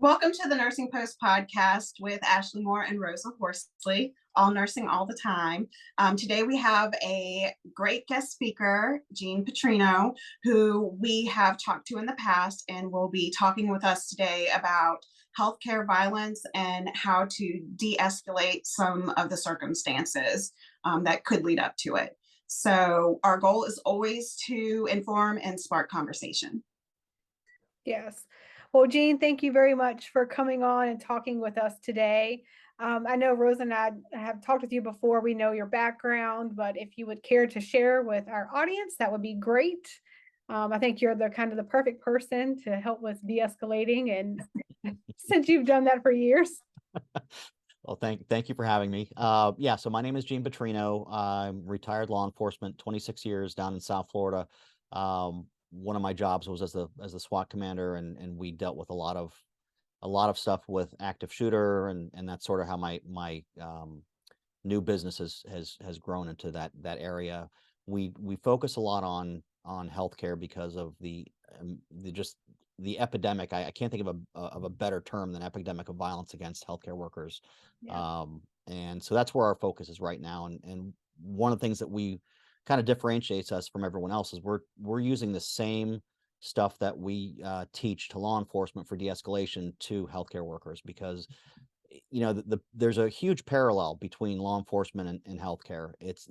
Welcome to the Nursing Post podcast with Ashley Moore and Rosa Horsley, all nursing all the time. Today we have a great guest speaker, Jean Petrino, who we have talked to in the past and will be talking with us today about healthcare violence and how to de-escalate some of the circumstances that could lead up to it. So our goal is always to inform and spark conversation. Yes. Well, Jean, thank you very much for coming on and talking with us today. I know Rose and I have talked with you before. We know your background, but if you would care to share with our audience, that would be great. I think you're the kind of the perfect person to help with de-escalating, and since you've done that for years. Well, thank you for having me. Yeah, so my name is Jean Petrino. I'm retired law enforcement, 26 years down in South Florida. One of my jobs was as the SWAT Commander, and we dealt with a lot of stuff with active shooter, and that's sort of how my new business has grown into that area. We focus a lot on healthcare because of the epidemic. I can't think of a better term than epidemic of violence against healthcare workers. Yeah. And so that's where our focus is right now. And one of the things that we kind of differentiates us from everyone else is we're using the same stuff that we teach to law enforcement for de-escalation to healthcare workers, because there's a huge parallel between law enforcement and healthcare. It's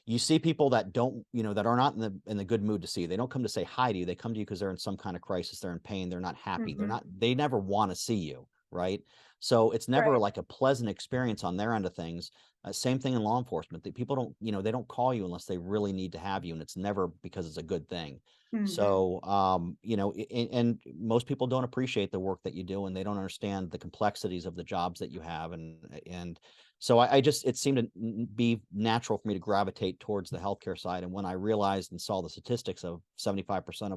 you see people that don't that are not in the good mood to see you. They don't come to say hi to you. They come to you because they're in some kind of crisis. They're in pain. They're not happy. They never want to see you, right? So it's never Right. like a pleasant experience on their end of things. Same thing in law enforcement. That people don't they don't call you unless they really need to have you, and it's never because it's a good thing. So, and most people don't appreciate the work that you do, and they don't understand the complexities of the jobs that you have. And so it seemed to be natural for me to gravitate towards the healthcare side. And when I realized and saw the statistics of 75%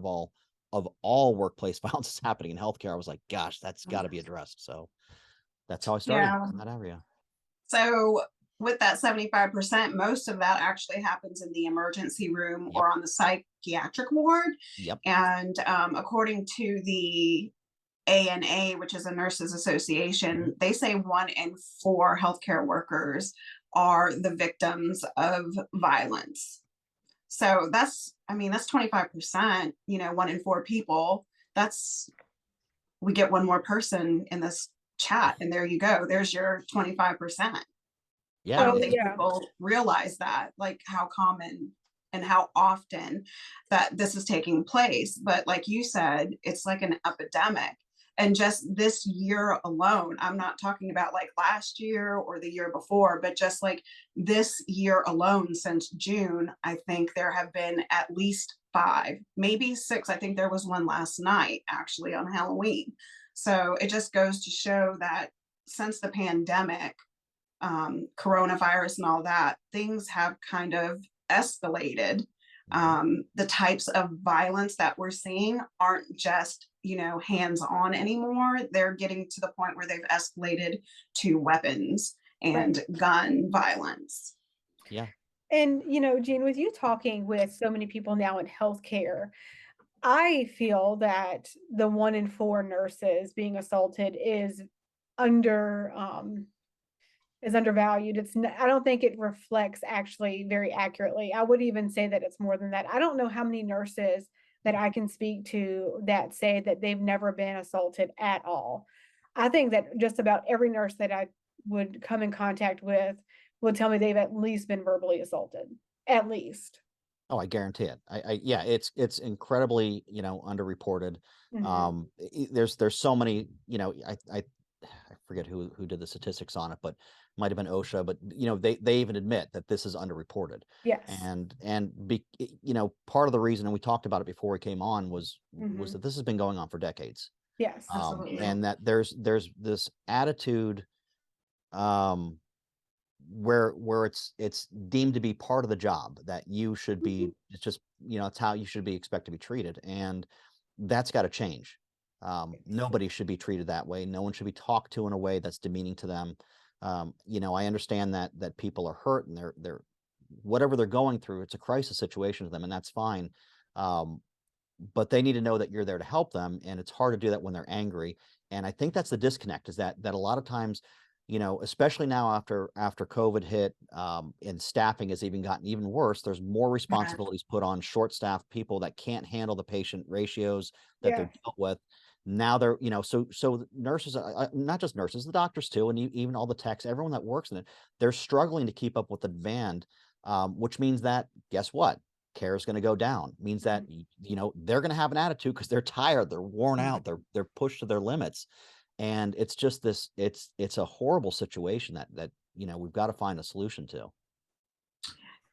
of all workplace violence is happening in healthcare, I was like, gosh, that's got to be addressed. So that's how I started Yeah. in that area. So with that 75%, most of that actually happens in the emergency room Yep. or on the psychiatric ward. Yep. And according to the ANA, which is a nurses association, they say 1 in 4 healthcare workers are the victims of violence. So that's 25%, 1 in 4 people. We get one more person in this chat, and there you go. There's your 25%. Yeah. I don't Oh, think yeah. people realize that, like how common and how often that this is taking place. But like you said, it's like an epidemic. And just this year alone, I'm not talking about like last year or the year before, but just like this year alone since June, I think there have been at least 5, maybe 6. I think there was one last night actually on Halloween. So it just goes to show that since the pandemic, coronavirus and all that, things have kind of escalated. The types of violence that we're seeing aren't just, hands-on anymore. They're getting to the point where they've escalated to weapons and gun violence. Yeah. And, Jean, with you talking with so many people now in healthcare, I feel that the 1 in 4 nurses being assaulted under is undervalued. I don't think it reflects actually very accurately. I would even say that it's more than that. I don't know how many nurses that I can speak to that say that they've never been assaulted at all. I think that just about every nurse that I would come in contact with would tell me they've at least been verbally assaulted, at least. Oh, I guarantee it. Yeah, it's incredibly, underreported. Mhm. There's so many, I forget who did the statistics on it, but might have been OSHA, but they even admit that this is underreported. Yes. And part of the reason, and we talked about it before we came on, was Mhm. that this has been going on for decades. Yes. Absolutely. And that there's this attitude um where it's deemed to be part of the job that you should Mhm. be, it's just it's how you should be expected to be treated, and that's got to change. Nobody should be treated that way. No one should be talked to in a way that's demeaning to them. I understand that people are hurt, and they're whatever they're going through, it's a crisis situation to them, and that's fine. um but they need to know that you're there to help them, and it's hard to do that when they're angry. And I think that's the disconnect, is that a lot of times, especially now after COVID hit, and staffing has even gotten even worse. There's more Yeah. responsibilities put on short-staffed people that can't handle the patient ratios that they're Yeah. dealt with. Now they're, so nurses, not just nurses, the doctors too, and even all the techs, everyone that works in it, they're struggling to keep up with the demand, which means that, guess what? Care is going to go down. Means that, they're going to have an attitude because they're tired, they're worn out, they're pushed to their limits. And it's just this, it's a horrible situation that we've got to find a solution to.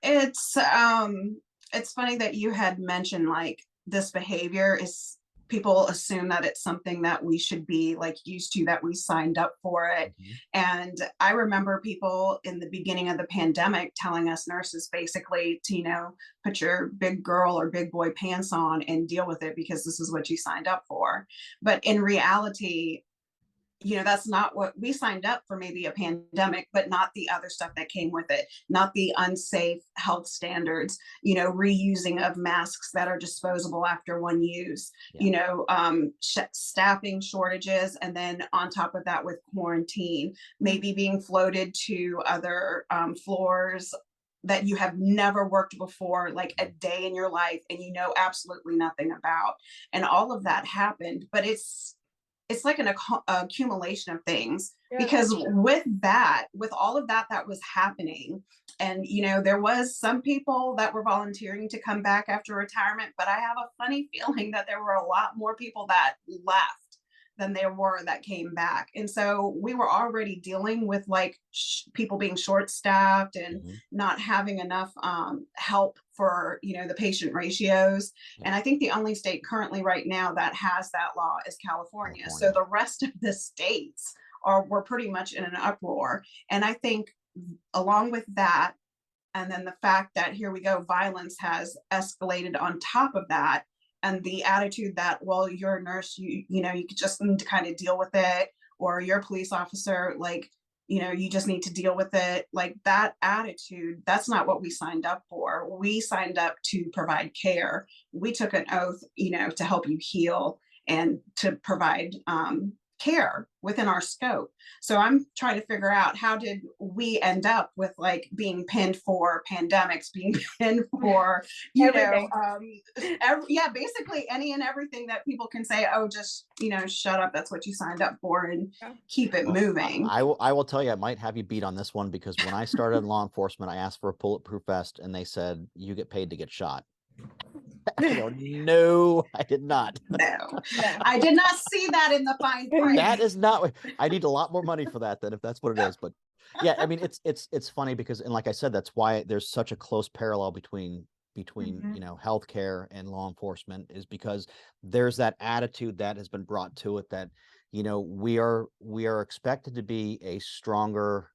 It's funny that you had mentioned like this behavior is, people assume that it's something that we should be like used to, that we signed up for it. Mhm. And I remember people in the beginning of the pandemic telling us nurses basically to, put your big girl or big boy pants on and deal with it because this is what you signed up for. But in reality, that's not what we signed up for. Maybe a pandemic, but not the other stuff that came with it, not the unsafe health standards, reusing of masks that are disposable after one use, staffing shortages. And then on top of that, with quarantine, maybe being floated to other floors that you have never worked before, like a day in your life, and absolutely nothing about. And all of that happened, but it's like an accumulation of things, Yeah. because with all of that was happening, and there was some people that were volunteering to come back after retirement, but I have a funny feeling that there were a lot more people that left than there were that came back. And so we were already dealing with like people being short staffed and Mhm. not having enough help for the patient ratios. Yeah. And I think the only state currently right now that has that law is California. So California. the rest of the states were pretty much in an uproar. And I think along with that, and then the fact that here we go, violence has escalated on top of that, and the attitude that, well, you're a nurse, you just need to kind of deal with it, or you're a police officer, like, you just need to deal with it. Like that attitude, that's not what we signed up for. We signed up to provide care. We took an oath, to help you heal and to provide care within our scope. So I'm trying to figure out, how did we end up with like being pinned for pandemics, being pinned for, Everything. basically any and everything that people can say, oh, just, shut up. That's what you signed up for, and Yeah. keep it Well, moving. I will tell you, I might have you beat on this one, because when I started in law enforcement, I asked for a bulletproof vest, and they said, you get paid to get shot. I go, no, I did not. No, No. I did not see that in the fine print. That is not. I need a lot more money for that than if that's what it is. But yeah, I mean, it's funny because, and like I said, that's why there's such a close parallel between Mhm. healthcare and law enforcement, is because there's that attitude that has been brought to it that we are expected to be a stronger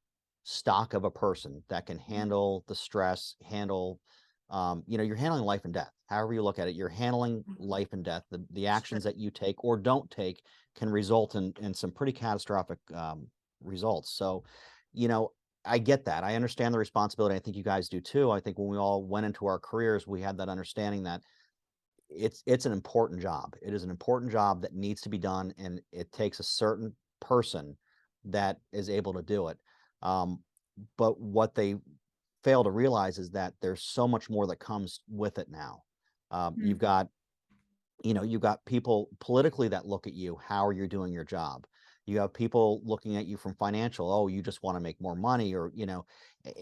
stock of a person that can handle the stress, handle you're handling life and death. However you look at it, you're handling life and death. The actions that you take or don't take can result in some pretty catastrophic results. So, you know, I get that. I understand the responsibility. I think you guys do too. I think when we all went into our careers, we had that understanding that it's an important job. It is an important job that needs to be done, and it takes a certain person that is able to do it. Um, but what they fail to realize is that there's so much more that comes with it now. You've Mm. got, you've got people politically that look at you, how are you doing your job? You have people looking at you from financial, oh, you just want to make more money, or,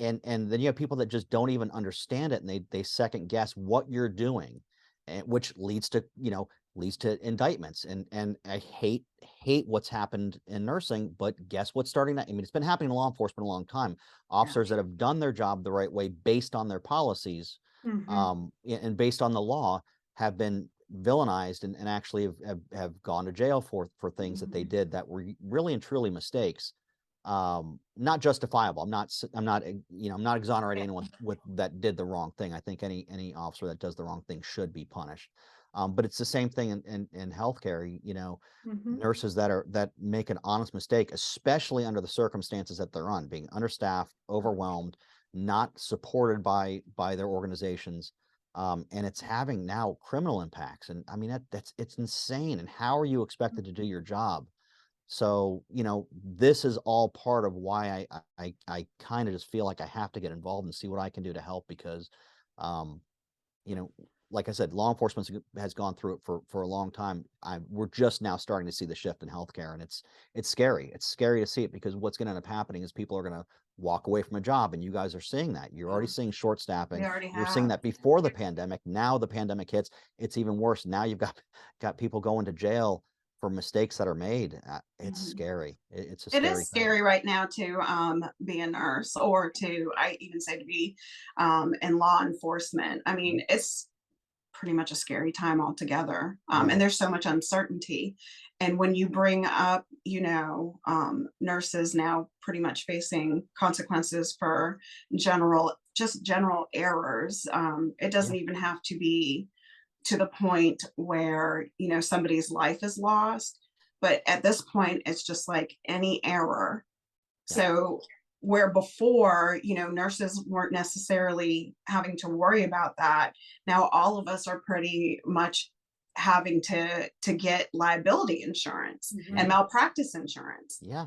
and then you have people that just don't even understand it, and they second guess what you're doing, and which leads to indictments. And I hate what's happened in nursing, but guess what's starting that? I mean, it's been happening in law enforcement a long time. Yeah. Officers that have done their job the right way based on their policies, Mhm. and based on the law, have been villainized, and actually have gone to jail for things that they did that were really and truly mistakes, not justifiable. I'm not exonerating anyone with that did the wrong thing. I think any officer that does the wrong thing should be punished. But it's the same thing in healthcare. Mhm. Nurses that make an honest mistake, especially under the circumstances that they're on, being understaffed, overwhelmed, not supported by their organizations. And it's having now criminal impacts. And I mean, it's insane. And how are you expected to do your job? So, this is all part of why I kind of just feel like I have to get involved and see what I can do to help because, um, you know, like I said, law enforcement has gone through it for a long time. We're just now starting to see the shift in healthcare, and it's scary. It's scary to see it because what's going to end up happening is people are going to walk away from a job, and you guys are seeing that. You're already Yeah, seeing short we staffing. already You were seeing have. that before the pandemic. Now the pandemic hits, it's even worse. Now you've got people going to jail for mistakes that are made. It's Mhm. scary. It's a It scary is thing. scary right now to be a nurse or to, I even say, to be in law enforcement. I Mhm. mean, it's pretty much a scary time altogether. Yeah. And there's so much uncertainty. And when you bring up, nurses now pretty much facing consequences for just general errors, it Yeah. doesn't even have to be to the point where, somebody's life is lost. But at this point, it's just like any error. Yeah. So where before, nurses weren't necessarily having to worry about that, now all of us are pretty much having to get liability insurance and Mhm. malpractice insurance Yeah.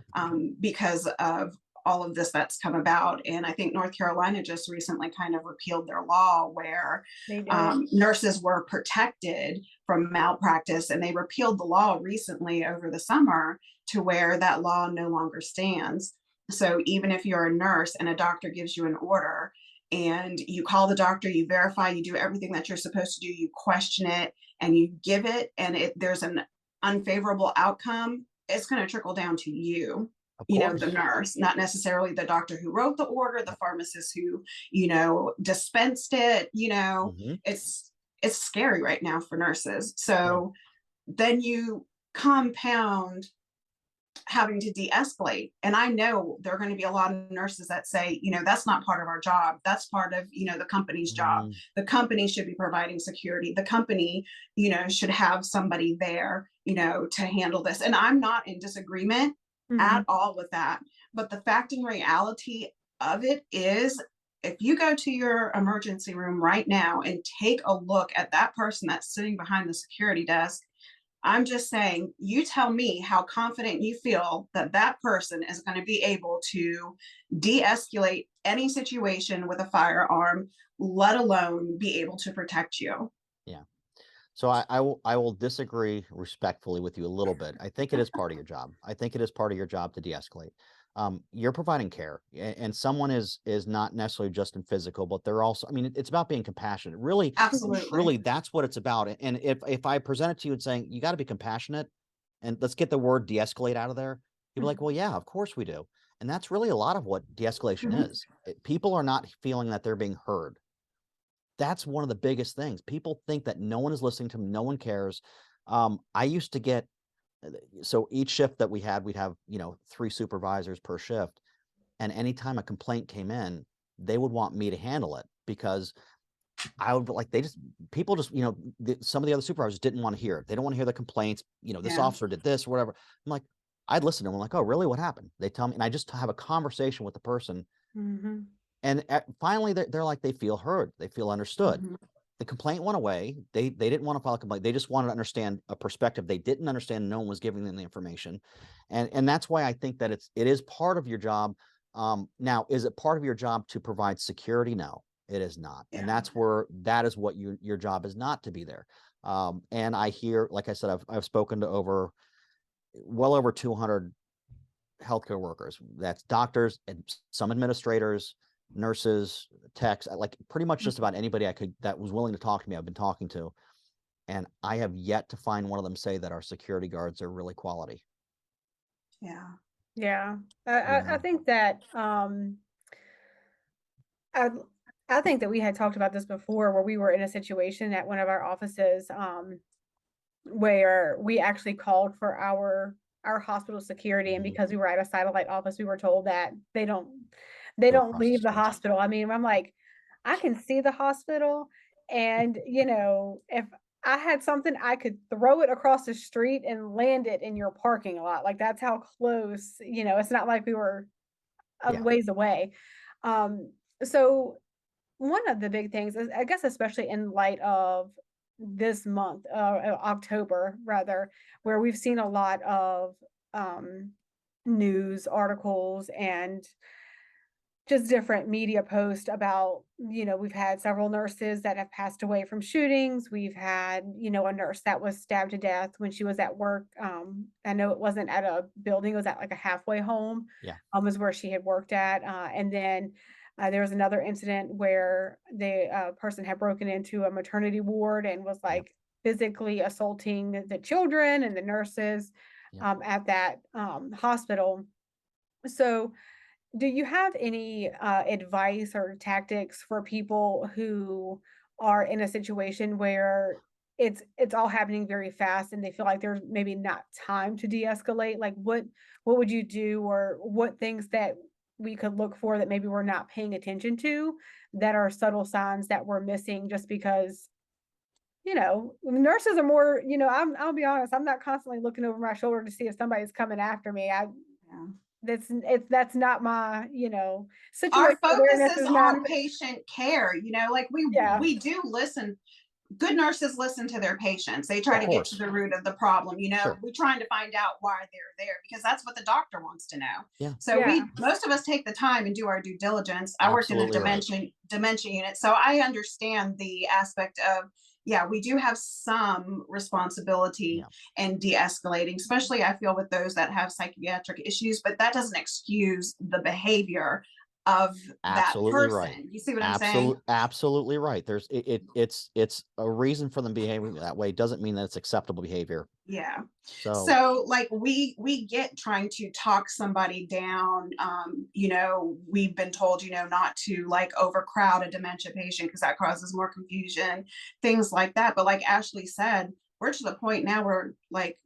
because of all of this that's come about. And I think North Carolina just recently kind of repealed their law where They did. nurses were protected from malpractice, and they repealed the law recently over the summer to where that law no longer stands. So even if you're a nurse and a doctor gives you an order and you call the doctor, you verify, you do everything that you're supposed to do, you question it and you give it, and there's an unfavorable outcome, it's going to trickle down to you, Of the course. nurse, not necessarily the doctor who wrote the order, the pharmacist who, dispensed it, Hmm. it's scary right now for nurses. Yeah. So then you compound having to de-escalate, and I know there are going to be a lot of nurses that say, that's not part of our job, that's part of, the company's job. Mm, The company should be providing security, the company, should have somebody there, to handle this, and I'm not in disagreement at Mhm. all with that. But the fact and reality of it is, if you go to your emergency room right now and take a look at that person that's sitting behind the security desk, I'm just saying, you tell me how confident you feel that that person is going to be able to de-escalate any situation with a firearm, let alone be able to protect you. yeah. So I will disagree respectfully with you a little bit. I think it is part of your job. I think it is part of your job to de-escalate. You're providing care, and someone is not necessarily just in physical, but they're also. I mean, it's about being compassionate. Really, and Absolutely. truly, that's what it's about. And if I present it to you and saying you got to be compassionate, and let's get the word de-escalate out of there, you'll be like, well, yeah, of course we do. And that's really a lot of what de-escalation Mhm. is. People are not feeling that they're being heard. That's one of the biggest things. People think that no one is listening to them, no one cares. I used to get so each shift that we had, we'd have, 3 supervisors per shift, and anytime a complaint came in, they would want me to handle it because I would like they just people just, some of the other supervisors didn't want to hear it. They don't want to hear the complaints, this Yeah. officer did this or whatever. I'm like, I'd listen to them. I'm like, "Oh, really? What happened?" They tell me, and I just have a conversation with the person, Mhm. and finally they're like they feel heard, they feel understood. Mhm. The complaint went away. They didn't want to file a complaint. They just wanted to understand a perspective they didn't understand. No one was giving them the information, and that's why I think that it is part of your job. Now, is it part of your job to provide security? No, it is not, and Yeah. that is what your job is not to be there. And I hear, like I said, I've spoken to well over 200 healthcare workers. That's doctors and some administrators, nurses, techs, like pretty much just Mhm. about anybody that was willing to talk to me, I've been talking to. And I have yet to find one of them say that our security guards are really quality. Yeah. Yeah. You I know? think that, I I think that we had talked about this before where we were in a situation at one of our offices, where we actually called for our hospital security, and Mhm. because we were at a satellite office, we were told that they Go don't across the leave the street. hospital. I mean, I'm like, I can see the hospital, and, if I had something, I could throw it across the street and land it in your parking lot. Like, that's how close, it's not like we were a Yeah. ways away. Um, so one of the big things is, I guess, especially in light of this month, October rather, where we've seen a lot of um, news articles and just different media posts about, we've had several nurses that have passed away from shootings. We've had, a nurse that was stabbed to death when she was at work. I know it wasn't at a building, it was at like a halfway home, Yeah. is where she had worked at. And then there was another incident where the person had broken into a maternity ward and was Yep. like physically assaulting the children and the nurses Yep. at that hospital. So, do you have any advice or tactics for people who are in a situation where it's all happening very fast and they feel like there's maybe not time to de-escalate? Like what would you do, or what things that we could look for that maybe we're not paying attention to, that are subtle signs that we're missing, just because nurses are more, I'll be honest, I'm not constantly looking over my shoulder to see if somebody's coming after me. Yeah. That's not my, Our situation focus awareness is is not. on patient care, like Yeah, we do listen. Good nurses listen to their patients. They try Of to get to course. the root of the problem. Sure. We're trying to find out why they're there, because that's what the doctor wants to know. Yeah. So yeah, most of us take the time and do our due diligence. I worked in the Absolutely right. dementia unit, so I understand the aspect of, yeah, we do have some responsibility Yeah. in de-escalating, especially I feel with those that have psychiatric issues, but that doesn't excuse the behavior of that Absolutely right. person. You see what I'm saying? Absolutely right. There's it's a reason for them behaving that way. Doesn't mean that it's acceptable behavior. Yeah. So So like we get trying to talk somebody down. We've been told, not to like overcrowd a dementia patient because that causes more confusion, things like that. But like Ashley said, we're to the point now where like,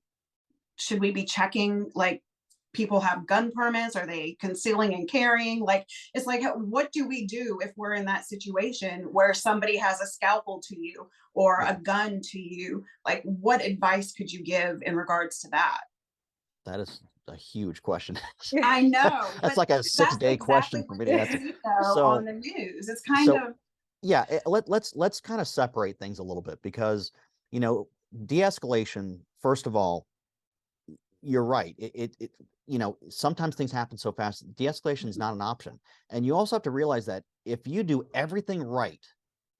should we be checking like people have gun permits? Are they concealing and carrying? Like, it's like, what do we do if we're in that situation where somebody has a scalpel to you or yeah, a gun to you? Like, what advice could you give in regards to that? that is a huge question. I know, That's but like a that's 6-day exactly question for what me to you answer. see though on So the news. It's kind so of, yeah, let's kind of separate things a little bit, because you know de-escalation, first of all, you're right. Sometimes things happen so fast. De-escalation is not an option. And you also have to realize that if you do everything right,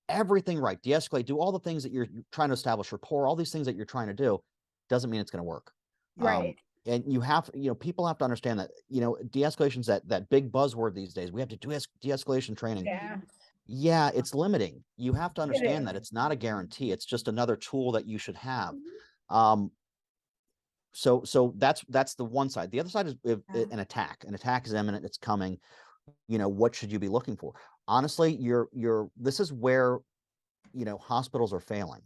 de-escalate, do all the things that you're trying to establish rapport, all these things that you're trying to do, doesn't mean it's going to work. right. And people have to understand that, de-escalation is that big buzzword these days. We have to do de-escalation training. Yeah, Yeah, it's limiting. You have to it understand is. that it's not a guarantee. It's just another tool that you should have. Mhm. Um, so that's the one side. The other side is yeah, an attack. An attack is imminent. It's coming. What should you be looking for? Honestly, this is where hospitals are failing.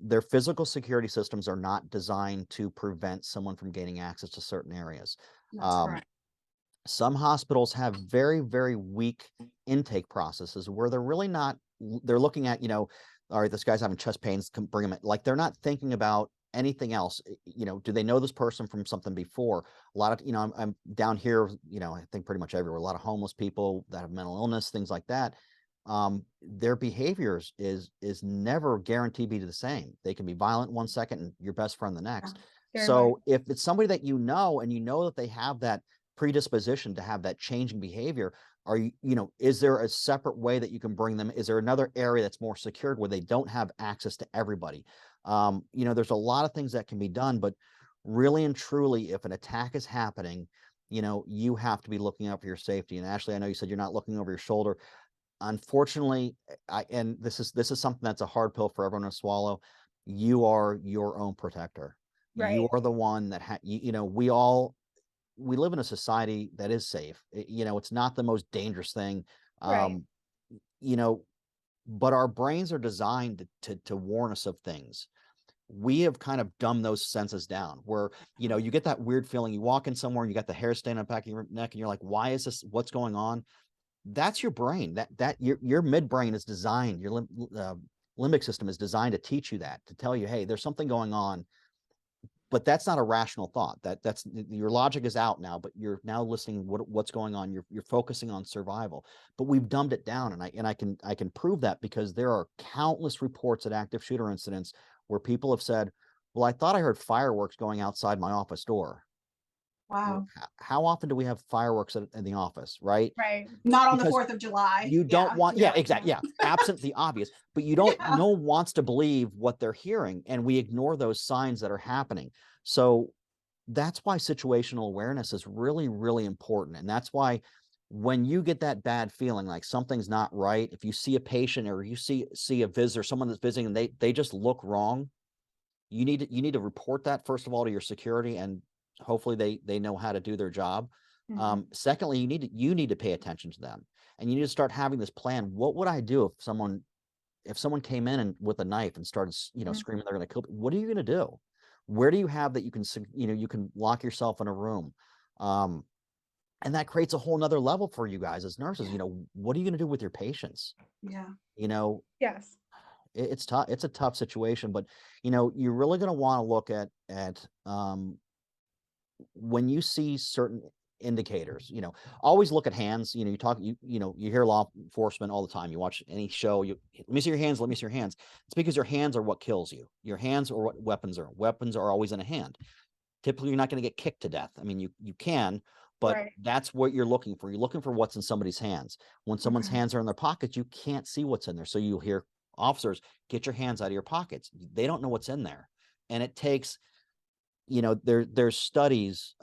Their physical security systems are not designed to prevent someone from gaining access to certain areas. that's Um, correct. some hospitals have very, very weak intake processes where they're really not, they're looking at, all right, this guy's having chest pains, can bring him in. Like, they're not thinking about anything else. Do they know this person from something before? A lot of, I'm down here, I think pretty much everywhere, a lot of homeless people that have mental illness, things like that. Their behaviors is never guaranteed to be the same. They can be violent one second and your best friend the Yeah, next. Very much. So if it's somebody that and that they have that predisposition to have that changing behavior, is there a separate way that you can bring them? Is there another area that's more secured where they don't have access to everybody? There's a lot of things that can be done, but really and truly, if an attack is happening, you have to be looking out for your safety. And Ashley, I know you said you're not looking over your shoulder. Unfortunately, and this is something that's a hard pill for everyone to swallow. You are your own protector. You Right, are the one that we live in a society that is safe. It's not the most dangerous thing. right, Um, you know, but our brains are designed to warn us of things. We have kind of dumbed those senses down where, you get that weird feeling. You walk in somewhere and you got the hair standing on the back of your neck and you're like, why is this? What's going on? That's your brain. That your midbrain is designed, your limbic system is designed to teach you that, to tell you, hey, there's something going on. but that's not a rational thought. That's your logic is out now, but you're now listening what's going on. You're focusing on survival. But we've dumbed it down, and I can prove that because there are countless reports at active shooter incidents where people have said, "Well, I thought I heard fireworks going outside my office door." Well, Wow. how often do we have fireworks in the office, right? Right. Not on the Because 4th of July. you don't want, yeah, exactly, Yeah. yeah, absent the obvious, but you don't, Yeah. no one wants to believe what they're hearing, and we ignore those signs that are happening. So that's why situational awareness is really, really important. And that's why when you get that bad feeling like something's not right, if you see a patient or you see a visitor, someone that's visiting, and they just look wrong, you need to report that first of all to your security, and hopefully they know how to do their job. Secondly, you need to pay attention to them, and you need to start having this plan. What would I do if someone came in and with a knife and started, screaming they're going to kill me? What are you going to do? Where do you have that you can, you can lock yourself in a room? And that creates a whole nother level for you guys as nurses. What are you going to do with your patients? Yeah. Yes. It's tough. It's a tough situation, but you're really going to want to look at when you see certain indicators, always look at hands. You hear law enforcement all the time. You watch any show, let me see your hands, let me see your hands. It's because your hands are what kills you. Your hands are what weapons are. Weapons are always in a hand. Typically, you're not going to get kicked to death. I mean, you can, but Right. that's what you're looking for. You're looking for what's in somebody's hands. When someone's Mhm. hands are in their pockets, you can't see what's in there. So you'll hear officers, get your hands out of your pockets. They don't know what's in there. And it takes, there's studies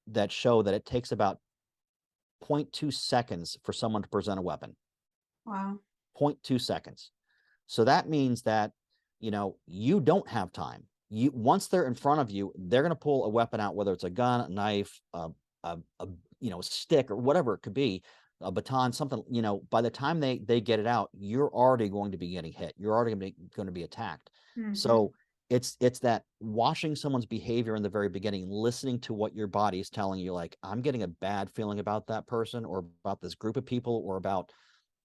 that show that it takes about 0.2 seconds for someone to present a weapon. Wow. 0.2 seconds. So that means that, you don't have time. Once they're in front of you, they're going to pull a weapon out, whether it's a gun, a knife, a stick, or whatever it could be, a baton, something. By the time they get it out, you're already going to be getting hit. You're already going to be attacked. So it's that watching someone's behavior in the very beginning, listening to what your body is telling you, like, I'm getting a bad feeling about that person or about this group of people or about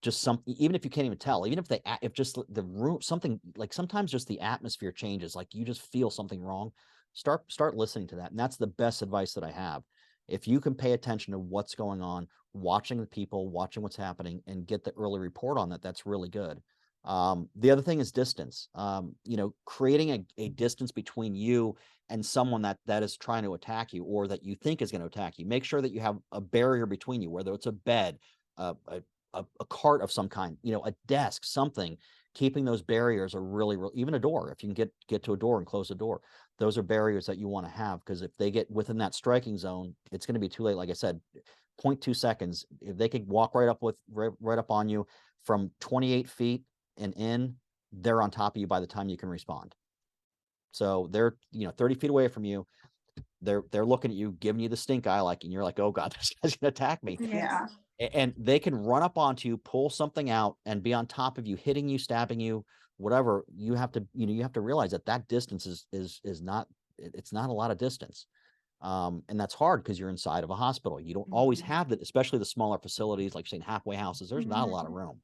just something, even if you can't even tell, even if just the room, something, like sometimes just the atmosphere changes, like you just feel something wrong, start listening to that. And that's the best advice that I have. If you can pay attention to what's going on, watching the people, watching what's happening, and get the early report on that, that's really good. The other thing is distance. Creating a distance between you and someone that is trying to attack you or that you think is going to attack you. Make sure that you have a barrier between you, whether it's a bed, a cart of some kind, a desk, something. Keeping those barriers are really, even a door. If you can get to a door and close a door, those are barriers that you want to have, because if they get within that striking zone, it's going to be too late. Like I said, 0.2 seconds. If they could walk right up on you from 28 feet and in, they're on top of you by the time you can respond. So they're 30 feet away from you. They're looking at you, giving you the stink eye, and you're like, oh God, this guy's gonna attack me. Yeah. And they can run up onto you, pull something out, and be on top of you, hitting you, stabbing you, whatever. You have to realize that distance is not, it's not a lot of distance. And that's hard because you're inside of a hospital. You don't always have that, especially the smaller facilities, like saying halfway houses, there's not a lot of room.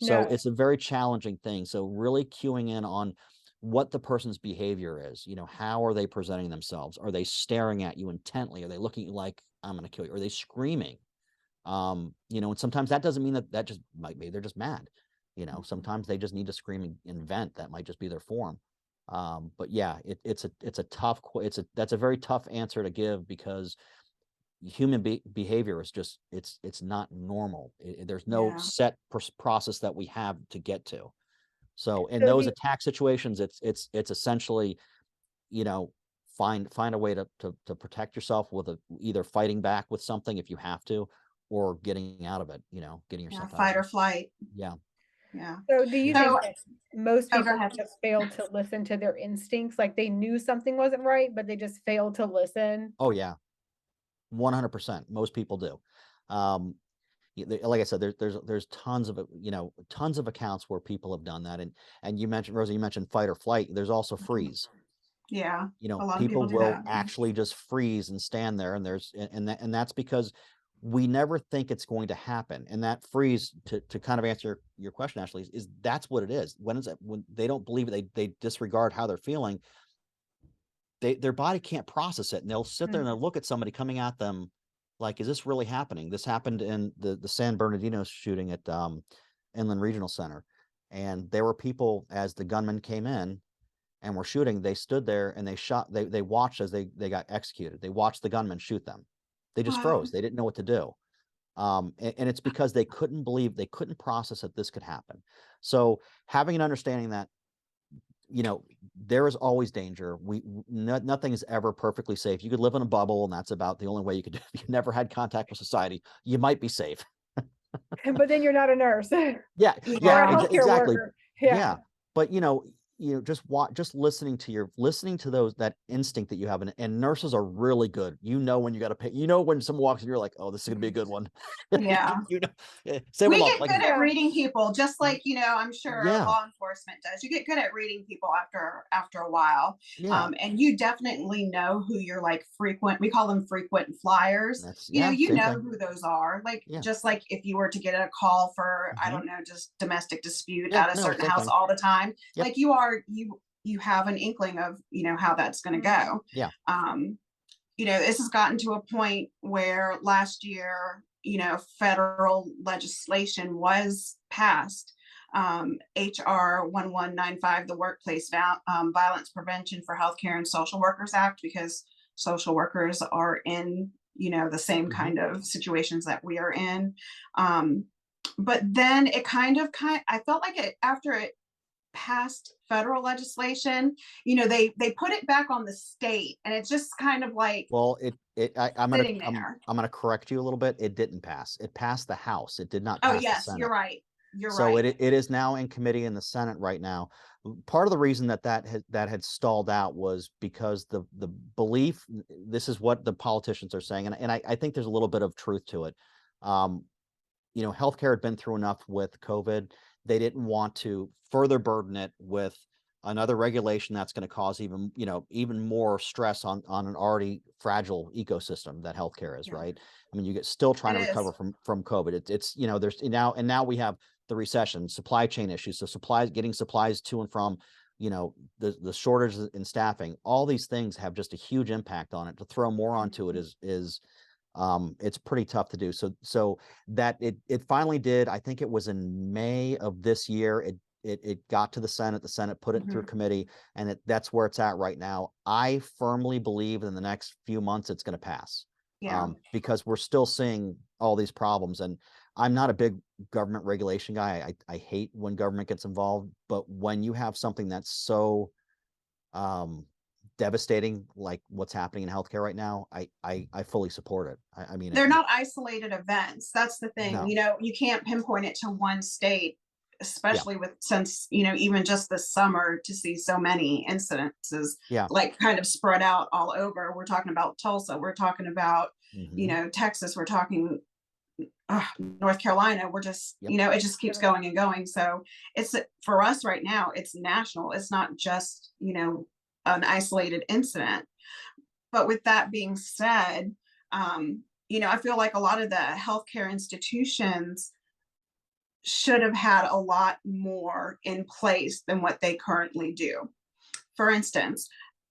So No. it's a very challenging thing. So really cueing in on what the person's behavior is. How are they presenting themselves? Are they staring at you intently? Are they looking at you like, I'm going to kill you? Are they screaming? And sometimes that doesn't mean that just might be they're just mad. Sometimes they just need to scream and vent. That might just be their form. But yeah, it's a tough, that's a very tough answer to give, because human behavior is just, it's not normal. There's no Yeah. set process that we have to get to. So in So those attack situations, it's essentially, find a way to protect yourself with either fighting back with something if you have to, or getting out of it, getting Yeah. yourself out of Fight it. or flight. Yeah. Yeah. So do you think So, that most oh, go people ahead. just fail to listen to their instincts? Like they knew something wasn't right, but they just failed to listen? Oh yeah. 100%. Most people do. Um, like I said, there's tons of tons of accounts where people have done that. And you mentioned, Rosa, you mentioned fight or flight. There's also freeze. Yeah. A lot of People people do will that. actually just freeze and stand there, and that's because we never think it's going to happen. And that freeze, to kind of answer your question, Ashley, is that's what it is. When they don't believe it, they disregard how they're feeling. their body can't process it, and they'll sit there and Mhm. they'll look at somebody coming at them like, is this really happening? This happened in the San Bernardino shooting at Inland Regional Center, and there were people as the gunmen came in and were shooting. They stood there and they watched as they got executed. They watched the gunmen shoot them. They just Wow. froze. They didn't know what to do. And it's because they couldn't believe, they couldn't process that this could happen. So having an understanding that, there is always danger. Nothing is ever perfectly safe. You could live in a bubble, and that's about the only way you could do. If you've never had contact with society, you might be safe. But then you're not a nurse Yeah, or yeah, a Yeah. healthcare exactly. worker. Yeah, Yeah. but just listening to those, that instinct that you have, and nurses are really good. When you got to pay. When someone walks in, you're like, oh, this is gonna be a good one. Yeah. Same with We love. get Like, good at Yeah. reading people, just like, I'm sure yeah, law enforcement does. You get good at reading people after a while. yeah, And you definitely know who your like frequent, we call them frequent flyers. You same know thing. who those are. Like Yeah, just like if you were to get a call for, I hmm don't know, just domestic dispute yeah, at a no, certain same house thing. all the time, Yep, like you have an inkling of, how that's gonna Mhm. go. yeah, Um, this has gotten to a point where last year, federal legislation was passed. HR 1195, the Workplace Violence Prevention for Healthcare and Social Workers Act, because social workers are in, the same hmm kind of situations that we are in. Um, but then it I felt like it after it passed federal legislation, they put it back on the state, and it's just kind of like Well, I'm gonna sitting there. I'm gonna correct you a little bit. It didn't pass. It passed the House. It did not Oh pass the yes, you're Senate. right. You're So right. it is now in committee in the Senate right now. Part of the reason that had stalled out was because the belief, this is what the politicians are saying, and I think there's a little bit of truth to it. Um, Healthcare had been through enough with COVID. They didn't want to further burden it with another regulation that's going to cause even more stress on an already fragile ecosystem that healthcare is, Yeah, right? I mean, you get still trying it to recover is. from COVID. It's there's now we have the recession, supply chain issues. So getting supplies to and from, the shortages in staffing, all these things have just a huge impact on it. To throw more onto it Mhm. is it's pretty tough to do. So that it finally did. I think it was in May of this year. It got to the Senate. The Senate put it through Mhm. committee, and that's where it's at right now. I firmly believe in the next few months it's going to pass, Yeah. because we're still seeing all these problems. And I'm not a big government regulation guy. I hate when government gets involved, but when you have something that's so um devastating like what's happening in healthcare right now, I fully support it. I mean They're not isolated events. That's the thing. no, You can't pinpoint it to one state, yeah, especially since, even just this summer to see so many incidences yeah, like kind of spread out all over. We're talking about Tulsa, we're talking about, hmm Texas, we're talking North Carolina. We're just, yep, it just keeps Everywhere. going and going. So it's for us right now, it's national. It's not just, an isolated incident. But with that being said, I feel like a lot of the healthcare institutions should have had a lot more in place than what they currently do. For instance,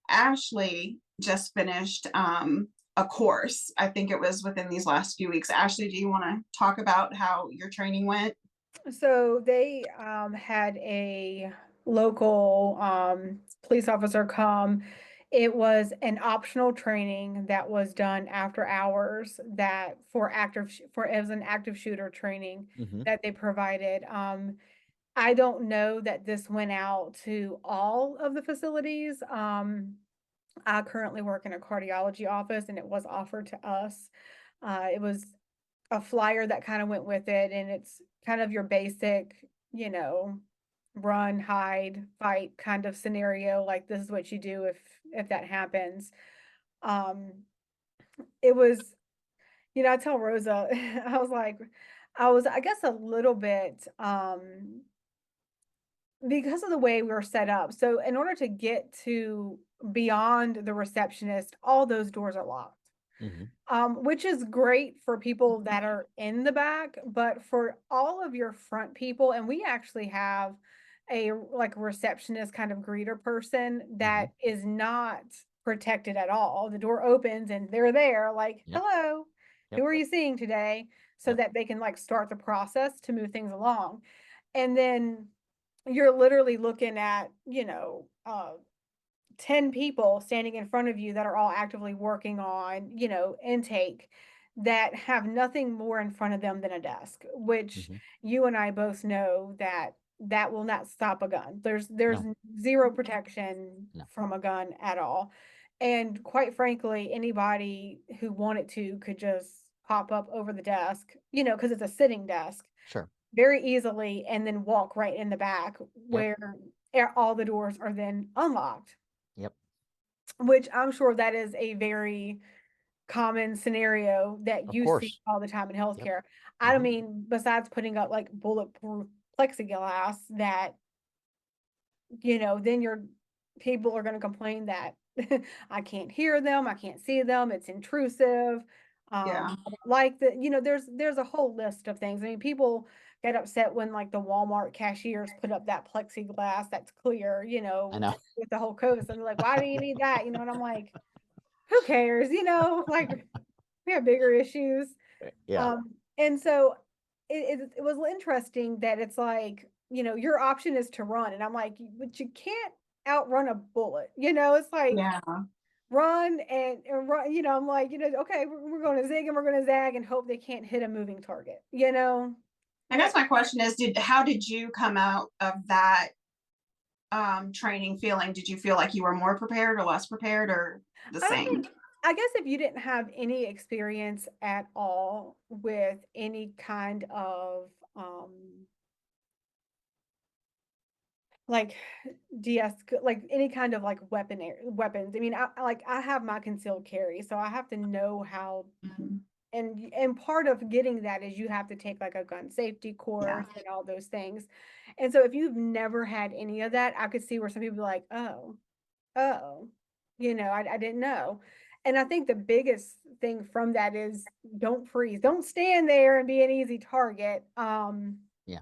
Ashley just finished a course. I think it was within these last few weeks. Ashley, do you want to talk about how your training went? So they had a local police officer come. It was an optional training that was done after hours that for it was an active shooter training hmm that they provided. I don't know that this went out to all of the facilities. I currently work in a cardiology office and it was offered to us. It was a flyer that kind of went with it, and it's kind of your basic, run, hide, fight kind of scenario. Like this is what you do if that happens. Um, it was, I tell Rosa, I guess a little bit because of the way we were set up. So in order to get to beyond the receptionist, all those doors are locked. hmm Which is great for people that are in the back, but for all of your front people, and we actually have a like receptionist kind of greeter person hmm that is not protected at all. The door opens and they're there like, Yep. hello, Yep. who are you seeing today? So Yep. that they can like start the process to move things along. And then you're literally looking at, 10 people standing in front of you that are all actively working on, intake, that have nothing more in front of them than a desk, which Mhm. you and I both know that that will not stop a gun. There's No. zero protection No. from a gun at all. And quite frankly, anybody who wanted to could just pop up over the desk, because it's a sitting desk, Sure. very easily, and then walk right in the back Yep. where all the doors are then unlocked, Yep. which I'm sure that is a very common scenario that Of you see course. all the time in Yep. healthcare. I Mhm. mean, besides putting up like bulletproof plexiglass that, then your people are going to complain that I can't hear them, I can't see them, it's intrusive. Yeah. Like there's a whole list of things. I mean, people get upset when like the Walmart cashiers put up that plexiglass that's clear, I know. with the whole COVID. And they're like, why do you need that? And I'm like, who cares? Like we have bigger issues. Yeah. And so it was interesting that it's like, your option is to run. And I'm like, but you can't outrun a bullet. It's like Yeah. run and run, I'm like, okay, we're going to zig and we're going to zag and hope they can't hit a moving target. I guess my question is, how did you come out of that training feeling? Did you feel like you were more prepared or less prepared or the I don't same? think, I guess if you didn't have any experience at all with any kind of, like like any kind of like weapons. I mean, I have my concealed carry, so I have to know how. Mhm. And part of getting that is you have to take like a gun safety Yeah. course and all those things. And so if you've never had any of that, I could see where some people are like, oh, I didn't know. And I think the biggest thing from that is don't freeze, don't stand there and be an easy target. Yeah.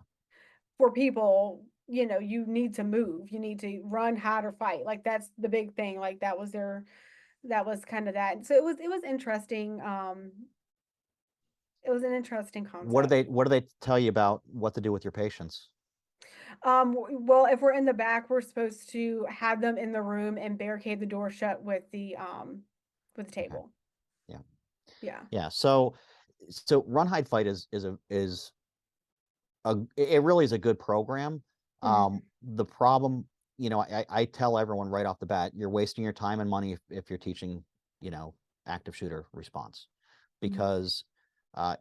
For people, you need to move, you need to run, hide, or fight. Like that's the big thing. Like that was kind of that. So it was interesting. It was an interesting concept. What do they tell you about what to do with your patients? Well, if we're in the back, we're supposed to have them in the room and barricade the door shut with the Okay. table. Yeah. Yeah. Yeah. So run, hide, fight it really is a good program. Mhm. The problem, I tell everyone right off the bat, you're wasting your time and money if you're teaching, active shooter response, Mhm. because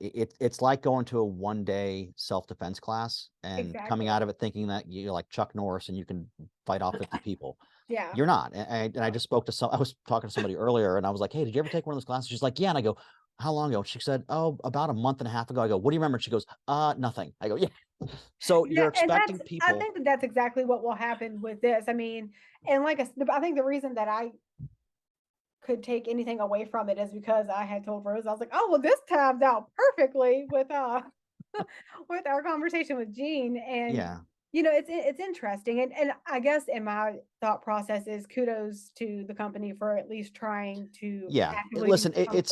it's like going to a 1-day self-defense class and coming Exactly. out of it thinking that you're like Chuck Norris and you can fight off 50 people. Yeah. You're not. And I just spoke to I was talking to somebody earlier and I was like, hey, did you ever take one of those classes? She's like, yeah. And I go, how long ago? She said, oh, about a month and a half ago. I go, what do you remember? And she goes, nothing. I go, yeah. So Yeah, you're and expecting I people. think that that's exactly what will happen with this. I mean, and like I think the reason that I could take anything away from it is because I had told Rose, I was like, oh, well, this timed out perfectly with with our conversation with Jean. And Yeah. it's interesting. And I guess in my thought process is kudos to the company for at least trying to Yeah. actively do Listen, something.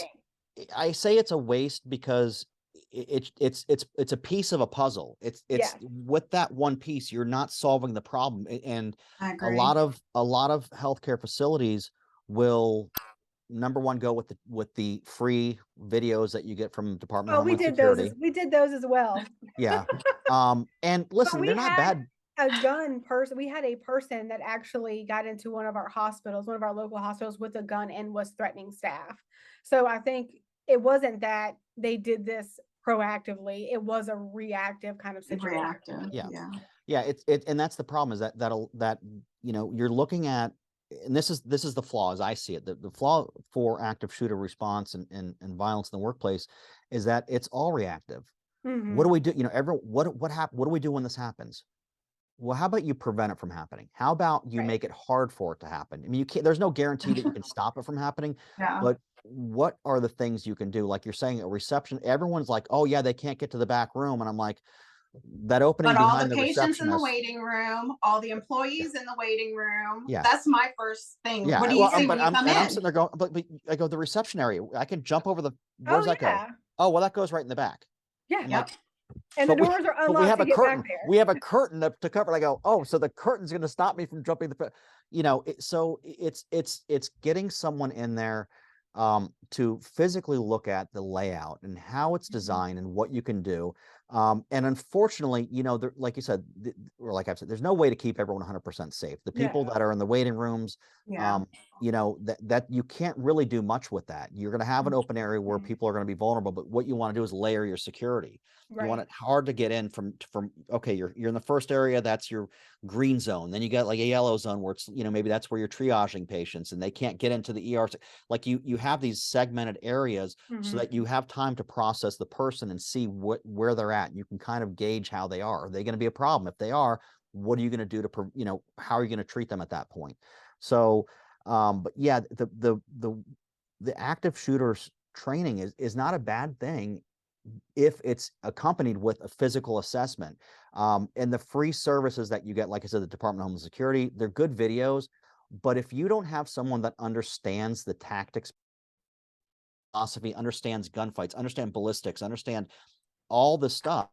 I say it's a waste because it's a piece of a puzzle. It's Yeah. with that one piece, you're not solving the problem. And I a agree. lot of healthcare facilities will, number one, go with the free videos that you get from Department of Oh, Homeland Security. we did those as well. Yeah. And But listen, we they're not had bad. a gun person. We had a person that actually got into one of our hospitals, one of our local hospitals, with a gun and was threatening staff. So I think it wasn't that they did this proactively. It was a reactive kind of situation. Reactive. Yeah. Yeah. Yeah, and that's the problem, is that you're looking at, and this is the flaw as I see it. The flaw for active shooter response and violence in the workplace is that it's all reactive. What do Mhm. we do? What do we do when this happens? Well, how about you prevent it from happening? How about you Right. make it hard for it to happen? I mean, you can't, there's no guarantee that you can stop it from happening, Yeah. but what are the things you can do? Like you're saying, a reception, everyone's like, oh yeah, they can't get to the back room. And I'm like, that opening But all the behind the patients in the receptionist. waiting room, all the employees in the waiting room. Yeah. That's my first thing. What Yeah, do you well, see when you come I'm in? sitting there going, but I go, the reception area, I can jump over where Oh, does that go? yeah. Oh, well, that goes right in the back. Yeah. I'm Yep. like, And the but doors are we unlocked have to a get curtain. back there. We have a curtain to cover. And I go, oh, so the curtain's going to stop me from jumping so it's getting someone in there to physically look at the layout and how it's designed and what you can do. And unfortunately, like you said, or like I've said, there's no way to keep everyone 100% safe. The people that are in the waiting rooms, Yeah. that you can't really do much with that. You're going to have an open area where people are going to be vulnerable, but what you want to do is layer your security. You want Right. it hard to get in from okay, you're in the first area, that's your green zone. Then you got like a yellow zone where it's, maybe that's where you're triaging patients and they can't get into the ER. Like you have these segmented areas so that you have time to process the person and see where they're at. You can kind of gauge how they are. Are they going to be a problem? If they are, what are you going to do to, how are you going to treat them at that point? So, but yeah, the active shooters training is not a bad thing if it's accompanied with a physical assessment. And the free services that you get, like I said, the Department of Homeland Security, they're good videos. But if you don't have someone that understands the tactics, philosophy, understands gunfights, understand ballistics, understand all this stuff,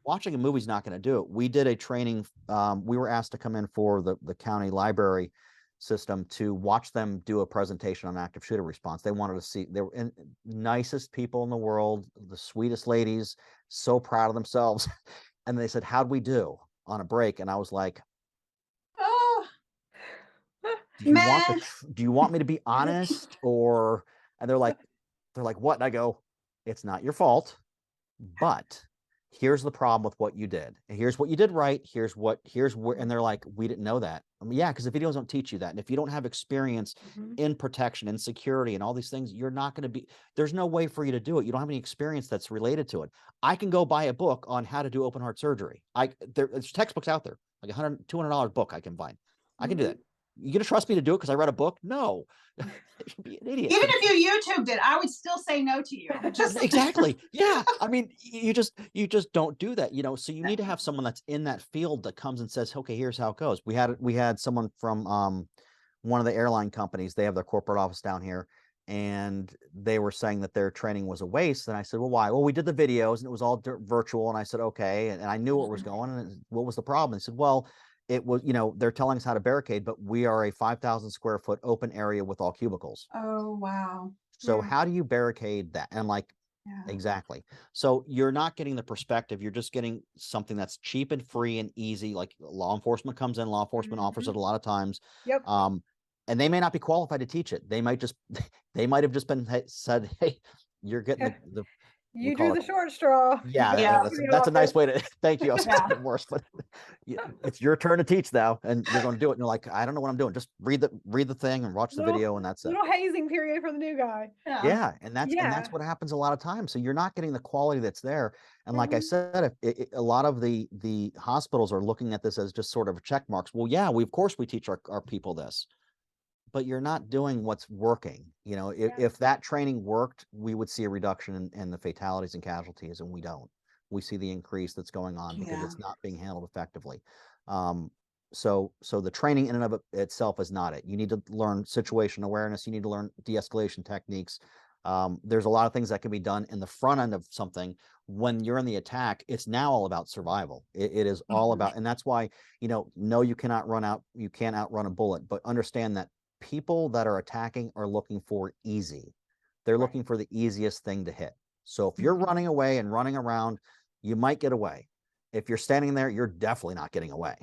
watching a movie's not going to do it. We did a training. We were asked to come in for the county library system to watch them do a presentation on active shooter response. They wanted to see, they were nicest people in the world, the sweetest ladies, so proud of themselves. And they said, how'd we do on a break? And I was like, Oh, do man. you want me to be honest? And they're like, what? And I go, it's not your fault, but here's the problem with what you did. And here's what you did right. Here's where, and they're like, we didn't know that. I mean, yeah, because the videos don't teach you that. And if you don't have experience in protection and security and all these things, you're not going to be, there's no way for you to do it. You don't have any experience that's related to it. I can go buy a book on how to do open heart surgery. There's textbooks out there, like $100, $200 book I can find. I can do that. You gonna trust me to do it because I read a book? No. You'd be an idiot. Even if you YouTubed it, I would still say no to you. Just exactly. Yeah. I mean, you just don't do that, so you need to have someone that's in that field that comes and says, okay, here's how it goes. We had someone from one of the airline companies. They have their corporate office down here, and they were saying that their training was a waste. And I said, well, why? Well, we did the videos and it was all virtual. And I said, okay. And I knew what was going on. And what was the problem? They said, well, it was, they're telling us how to barricade, but we are a 5,000 square foot open area with all cubicles. oh, wow. So how do you barricade that? And I'm like, exactly. So you're not getting the perspective. You're just getting something that's cheap and free and easy. Like law enforcement comes in, law enforcement offers it a lot of times. Yep. And they may not be qualified to teach it. They might have just been said, hey, you're getting the you do the short straw. yeah, that's a nice way to thank you. I was getting worse, but it's your turn to teach now, and you're going to do it. And you're like, I don't know what I'm doing. Just read the thing and watch the video, and that's it. Little hazing period for the new guy. Yeah, and that's what happens a lot of times. So you're not getting the quality that's there. And like I said, a lot of the hospitals are looking at this as just sort of check marks. Well, yeah, of course we teach our people this. But you're not doing what's working. If that training worked, we would see a reduction in the fatalities and casualties, and we don't. We see the increase that's going on because it's not being handled effectively. So the training in and of itself is not it. You need to learn situation awareness. You need to learn de-escalation techniques. There's a lot of things that can be done in the front end of something. When you're in the attack, it's now all about survival. It is all about, and that's why, no, you can't outrun a bullet, but understand that people that are attacking are looking for easy. They're looking for the easiest thing to hit. So if you're running away and running around, you might get away. If you're standing there, you're definitely not getting away.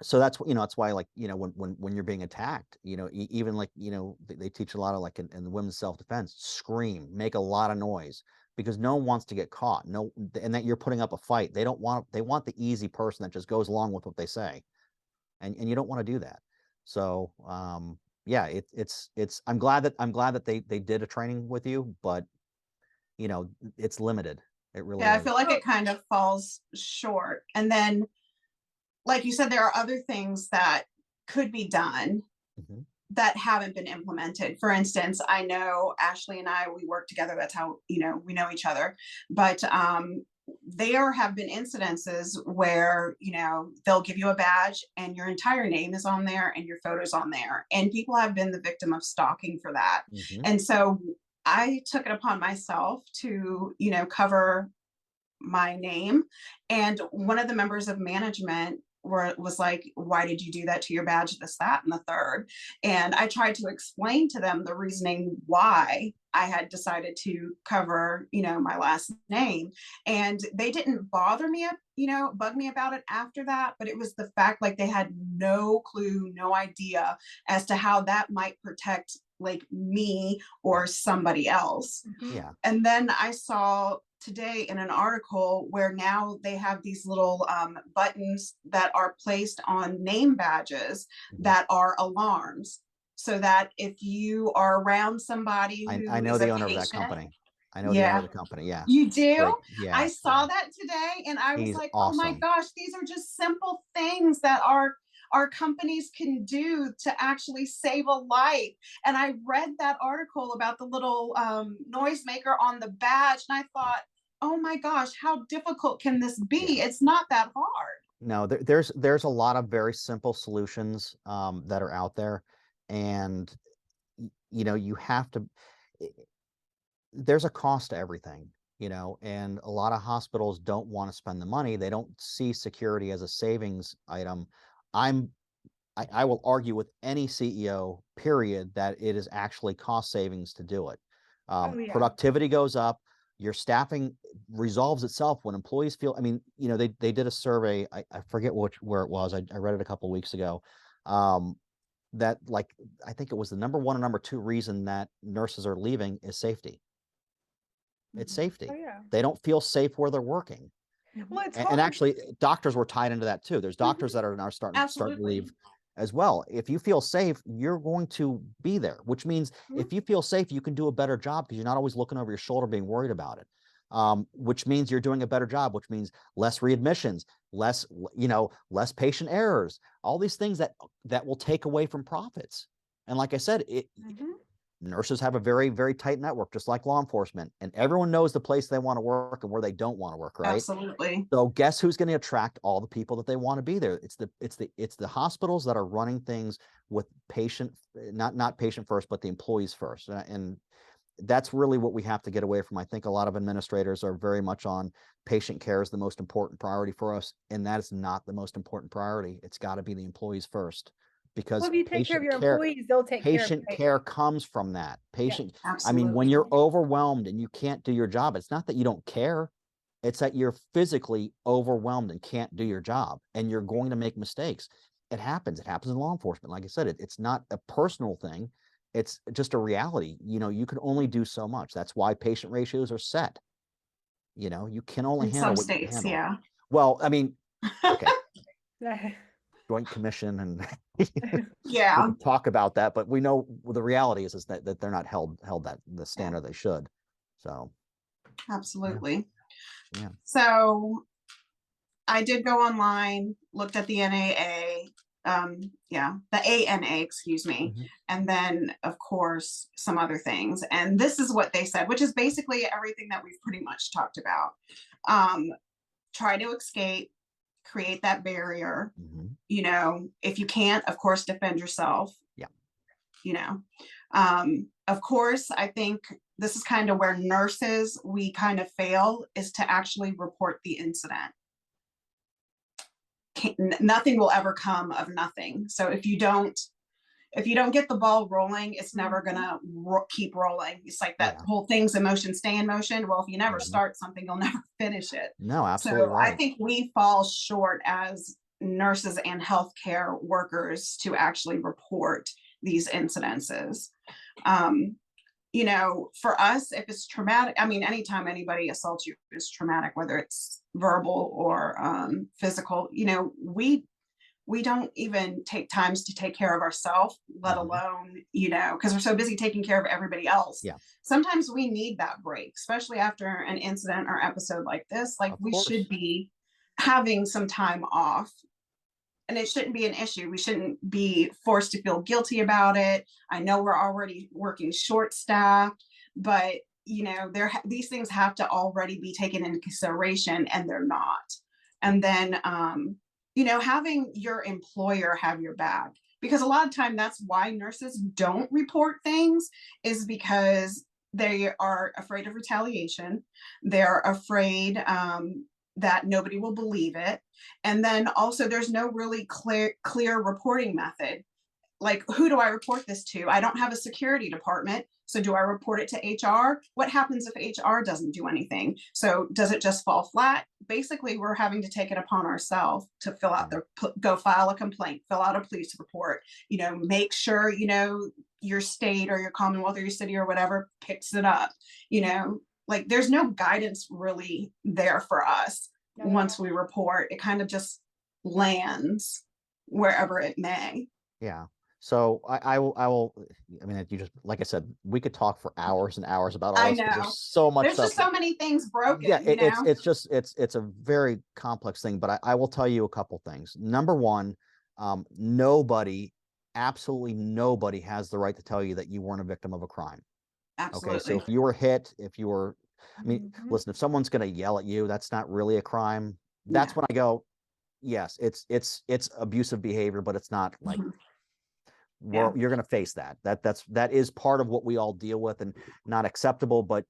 So that's why, like, when you're being attacked, even like, they teach a lot of, like, in the women's self-defense, scream, make a lot of noise, because no one wants to get caught. No, and that you're putting up a fight. They want the easy person that just goes along with what they say. And you don't want to do that. So yeah, it's I'm glad that they did a training with you, but it's limited. It really is. I feel like it kind of falls short. And then, like you said, there are other things that could be done that haven't been implemented. For instance, I know Ashley and I, we work together. That's how, we know each other. But there have been incidences where, they'll give you a badge and your entire name is on there and your photo's on there. And people have been the victim of stalking for that. And so I took it upon myself to, cover my name. And one of the members of management was like, why did you do that to your badge, this, that, and the third? And I tried to explain to them the reasoning why I had decided to cover, my last name. And they didn't bother me, bug me about it after that. But it was the fact, like, they had no clue, no idea as to how that might protect like me or somebody else. Yeah. And then I saw today in an article where now they have these little buttons that are placed on name badges that are alarms, so that if you are around somebody who I know is the a owner of that patient. company. I know the owner of the company. Yeah. You do? Great. Yeah. I saw that today and I was He's like, oh my awesome. gosh, these are just simple things that our companies can do to actually save a life. And I read that article about the little noisemaker on the badge and I thought, oh my gosh, how difficult can this be? It's not that hard. No, there's a lot of very simple solutions that are out there, and you have to. There's a cost to everything, and a lot of hospitals don't want to spend the money. They don't see security as a savings item. I will argue with any CEO, period, that it is actually cost savings to do it. Productivity goes up. Your staffing resolves itself when employees feel. I mean, they did a survey. I forget where it was. I read it a couple of weeks ago. That, like, I think it was the number one or number two reason that nurses are leaving is safety. It's safety. They don't feel safe where they're working. Well, it's And actually, doctors were tied into that too. There's doctors that are now starting to leave as well. If you feel safe, you're going to be there, which means if you feel safe, you can do a better job because you're not always looking over your shoulder being worried about it. Which means you're doing a better job, which means less readmissions, less patient errors, all these things that will take away from profits. And like I said, nurses have a very, very tight network, just like law enforcement, and everyone knows the place they want to work and where they don't want to work, right? Absolutely. So guess who's going to attract all the people that they want to be there? It's the hospitals that are running things with not patient first, but the employees first. And that's really what we have to get away from. I think a lot of administrators are very much on patient care is the most important priority for us, and that is not the most important priority. It's got to be the employees first. Because if you take care of your employees, they'll take care of patient care comes from that. I mean, when Absolutely. you're overwhelmed and you can't do your job, it's not that you don't care. It's that you're physically overwhelmed and can't do your job, and you're going to make mistakes. It happens. It happens in law enforcement. Like I said, it's not a personal thing. It's just a reality. You can only do so much. That's why patient ratios are set. You can only In handle some what you can states, handle. yeah. Well, I mean, okay. Yeah. Joint commission and Yeah. we can talk about that, but we know the reality is that they're not held that the standard they should. So Absolutely. Yeah. So I did go online, looked at the NAA, the ANA, excuse me, and then of course some other things. And this is what they said, which is basically everything that we've pretty much talked about. Try to escape, create that barrier. If you can't, of course, defend yourself. Of course, I think this is kind of where nurses, we kind of fail, is to actually report the incident. Nothing will ever come of nothing. So if you don't get the ball rolling, it's never gonna keep rolling. It's like that whole thing's in motion, stay in motion. Well, if you never start something, you'll never finish it. No, absolutely right. I think we fall short as nurses and healthcare workers to actually report these incidences. For us, if it's traumatic, I mean, anytime anybody assaults you is traumatic, whether it's verbal or physical. We don't even take times to take care of ourselves, let alone, because we're so busy taking care of everybody else. Yeah. Sometimes we need that break, especially after an incident or episode like this. Like, we should be having some time off. and it shouldn't be an issue. We shouldn't be forced to feel guilty about it. I know we're already working short staffed, but these things have to already be taken into consideration, and they're not. And then having your employer have your back, because a lot of time that's why nurses don't report things, is because they are afraid of retaliation. They're afraid that nobody will believe it. And then also there's no really clear reporting method. Like, who do I report this to? I don't have a security department. So do I report it to HR? What happens if HR doesn't do anything? So does it just fall flat? Basically, we're having to take it upon ourselves to fill out go file a complaint, fill out a police report, make sure, your state or your Commonwealth or your city or whatever picks it up. Like, there's no guidance really there for us. Once we report, it kind of just lands wherever it may. Yeah. So I will, I mean, you just, like I said, we could talk for hours and hours about all I this, 'cause know. there's so much There's stuff. just so many things broken. Yeah, it's a very complex thing, but I will tell you a couple things. Number one, absolutely nobody has the right to tell you that you weren't a victim of a crime. Absolutely. Okay, so if you were hit, I mean, listen, if someone's going to yell at you, that's not really a crime. That's when I go, yes, it's abusive behavior, but it's not like, you're going to face that. That is part of what we all deal with, and not acceptable, but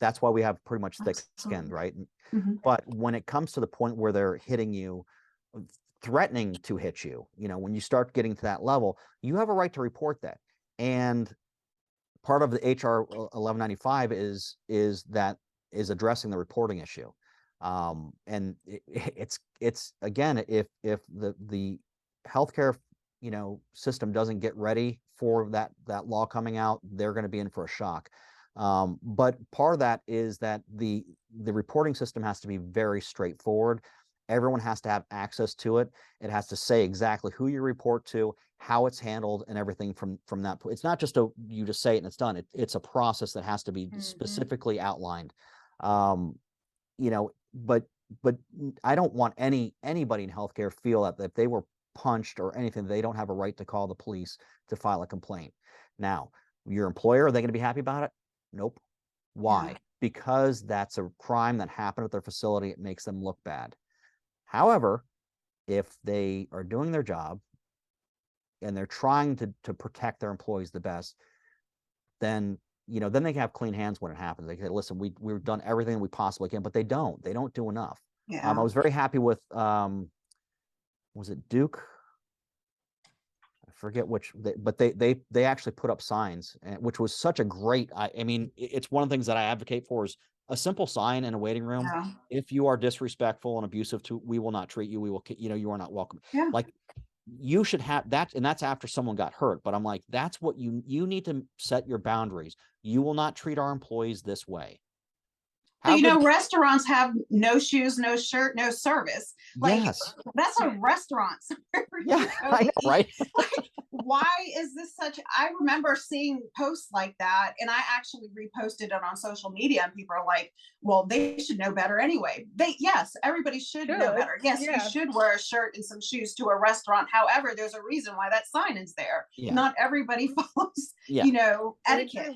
that's why we have pretty much thick skin, right? But when it comes to the point where they're hitting you, threatening to hit you, when you start getting to that level, you have a right to report that. And part of the HR 1195 is addressing the reporting issue. And it's again, if the healthcare system doesn't get ready for that law coming out, they're going to be in for a shock. But part of that is that the reporting system has to be very straightforward. Everyone has to have access to it. It has to say exactly who you report to, how it's handled, and everything from that point. It's not just you just say it and it's done. It's a process that has to be specifically outlined. But I don't want anybody in healthcare feel that if they were punched or anything, they don't have a right to call the police to file a complaint. Now, your employer, are they going to be happy about it? Nope. Why? Because that's a crime that happened at their facility. It makes them look bad. However, if they are doing their job and they're trying to protect their employees the best, then then they can have clean hands when it happens. They say, listen, we've done everything we possibly can, but they don't do enough. I was very happy with was it Duke? I forget which, but they actually put up signs, which was such a great. I mean, it's one of the things that I advocate for is a simple sign in a waiting room. If you are disrespectful and abusive we will not treat you. We will, you are not welcome. Like, you should have that, and that's after someone got hurt. But I'm like, that's what you need to set your boundaries. You will not treat our employees this way. Restaurants have no shoes, no shirt, no service. Like, that's a restaurant. Yeah, I know, right? Like, why is this such? I remember seeing posts like that, and I actually reposted it on social media, and people are like, well, they should know better anyway. Yes, everybody should know better. Yes, you should wear a shirt and some shoes to a restaurant. However, there's a reason why that sign is there. Not everybody follows, etiquette.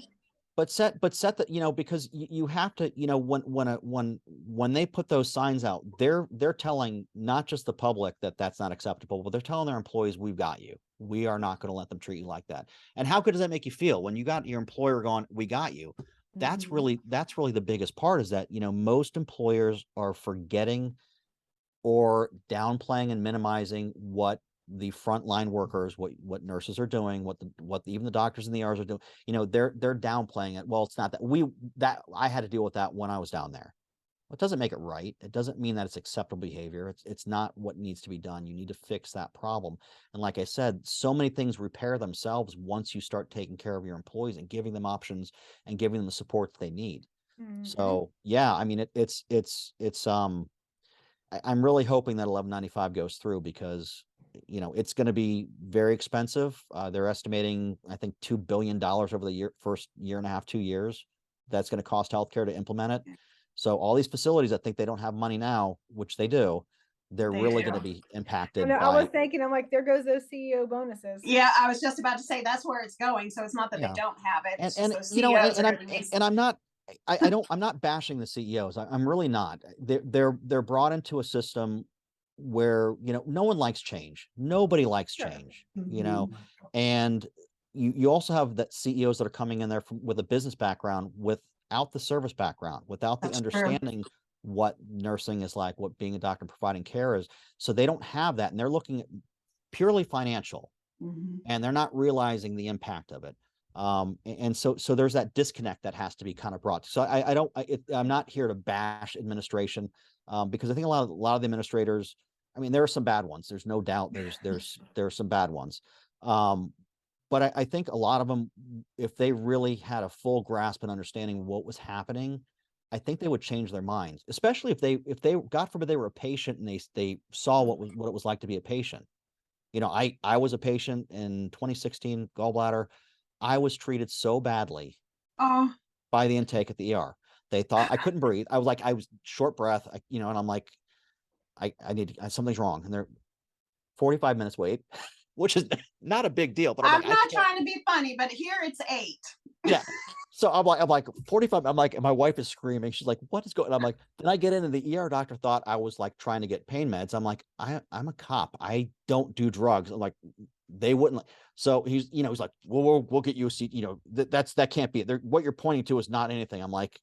But set that, because you have to, when they put those signs out, they're telling not just the public that that's not acceptable, but they're telling their employees, we've got you. We are not going to let them treat you like that. And how good does that make you feel when you got your employer going, we got you? That's really the biggest part, is that, most employers are forgetting or downplaying and minimizing what the frontline workers, what nurses are doing, what even the doctors in the ERs are doing. They're downplaying it. Well, it's not that I had to deal with that when I was down there. It doesn't make it right. It doesn't mean that it's acceptable behavior. It's not what needs to be done. You need to fix that problem. And like I said, so many things repair themselves once you start taking care of your employees and giving them options and giving them the support that they need. So yeah, I mean, I'm really hoping that 1195 goes through, because it's going to be very expensive. They're estimating, I think, $2 billion over the first year and a half, 2 years. That's going to cost healthcare to implement it. So all these facilities, I think they don't have money now, which they do. they're They really do. going to be I impacted know, I was by, thinking, I'm like, there goes those CEO bonuses. Yeah, I was just about to say that's where it's going. So it's not that they yeah. don't have it. It's just And those you know, CEOs are going to be. and I'm not, I don't, I'm not bashing the CEOs. I'm really not. They're brought into a system where, you know, no one likes change. Nobody likes Sure. change, you know, and you also have that CEOs that are coming in there with a business background without the service background, without the That's true. understanding what nursing is like, what being a doctor and providing care is. So they don't have that, and they're looking at purely financial, and they're not realizing the impact of it. And so there's that disconnect that has to be kind of brought. So I'm not here to bash administration, because I think a lot of the administrators, I mean, there are some bad ones. There's no doubt there are some bad ones. But I think a lot of them, if they really had a full grasp and understanding of what was happening, I think they would change their minds, especially if they, God forbid, they were a patient and they saw what it was like to be a patient. You know, I was a patient in 2016, gallbladder. I was treated so badly Oh, by the intake at the ER. They thought I couldn't breathe. I was short breath, you know, and I'm like, I need something's wrong. And they're 45 minutes wait, which is not a big deal, but I'm I'm like, I not can't. trying to be funny, but here it's 8. Yeah. So I'm like 45. I'm like, and my wife is screaming. She's like, what is going on? I'm like, then I get in and the ER doctor thought I was like trying to get pain meds. I'm like, I'm a cop. I don't do drugs. I'm like, they wouldn't. So he's, you know, he's like, well, we'll get you a seat. You know, that can't be it. What you're pointing to is not anything. I'm like,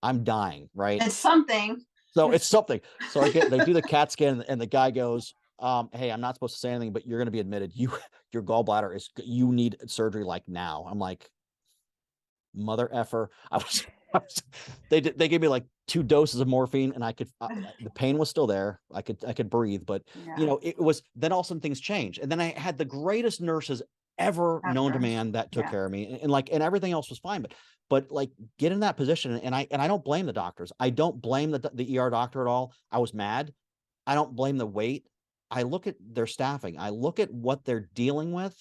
I'm dying. Right. It's something. So it's something. So they do the CAT scan and the guy goes, hey, I'm not supposed to say anything, but you're going to be admitted. Your gallbladder you need surgery like now. I'm like, mother effer. They gave me like 2 doses of morphine, and I could, the pain was still there. I could breathe, but Yeah. you know, it was, then all of a sudden things changed. And then I had the greatest nurses ever known to man that took care of me, and everything else was fine. But like, get in that position, and I don't blame the doctors. I don't blame the ER doctor at all. I was mad. I don't blame the wait. I look at their staffing. I look at what they're dealing with.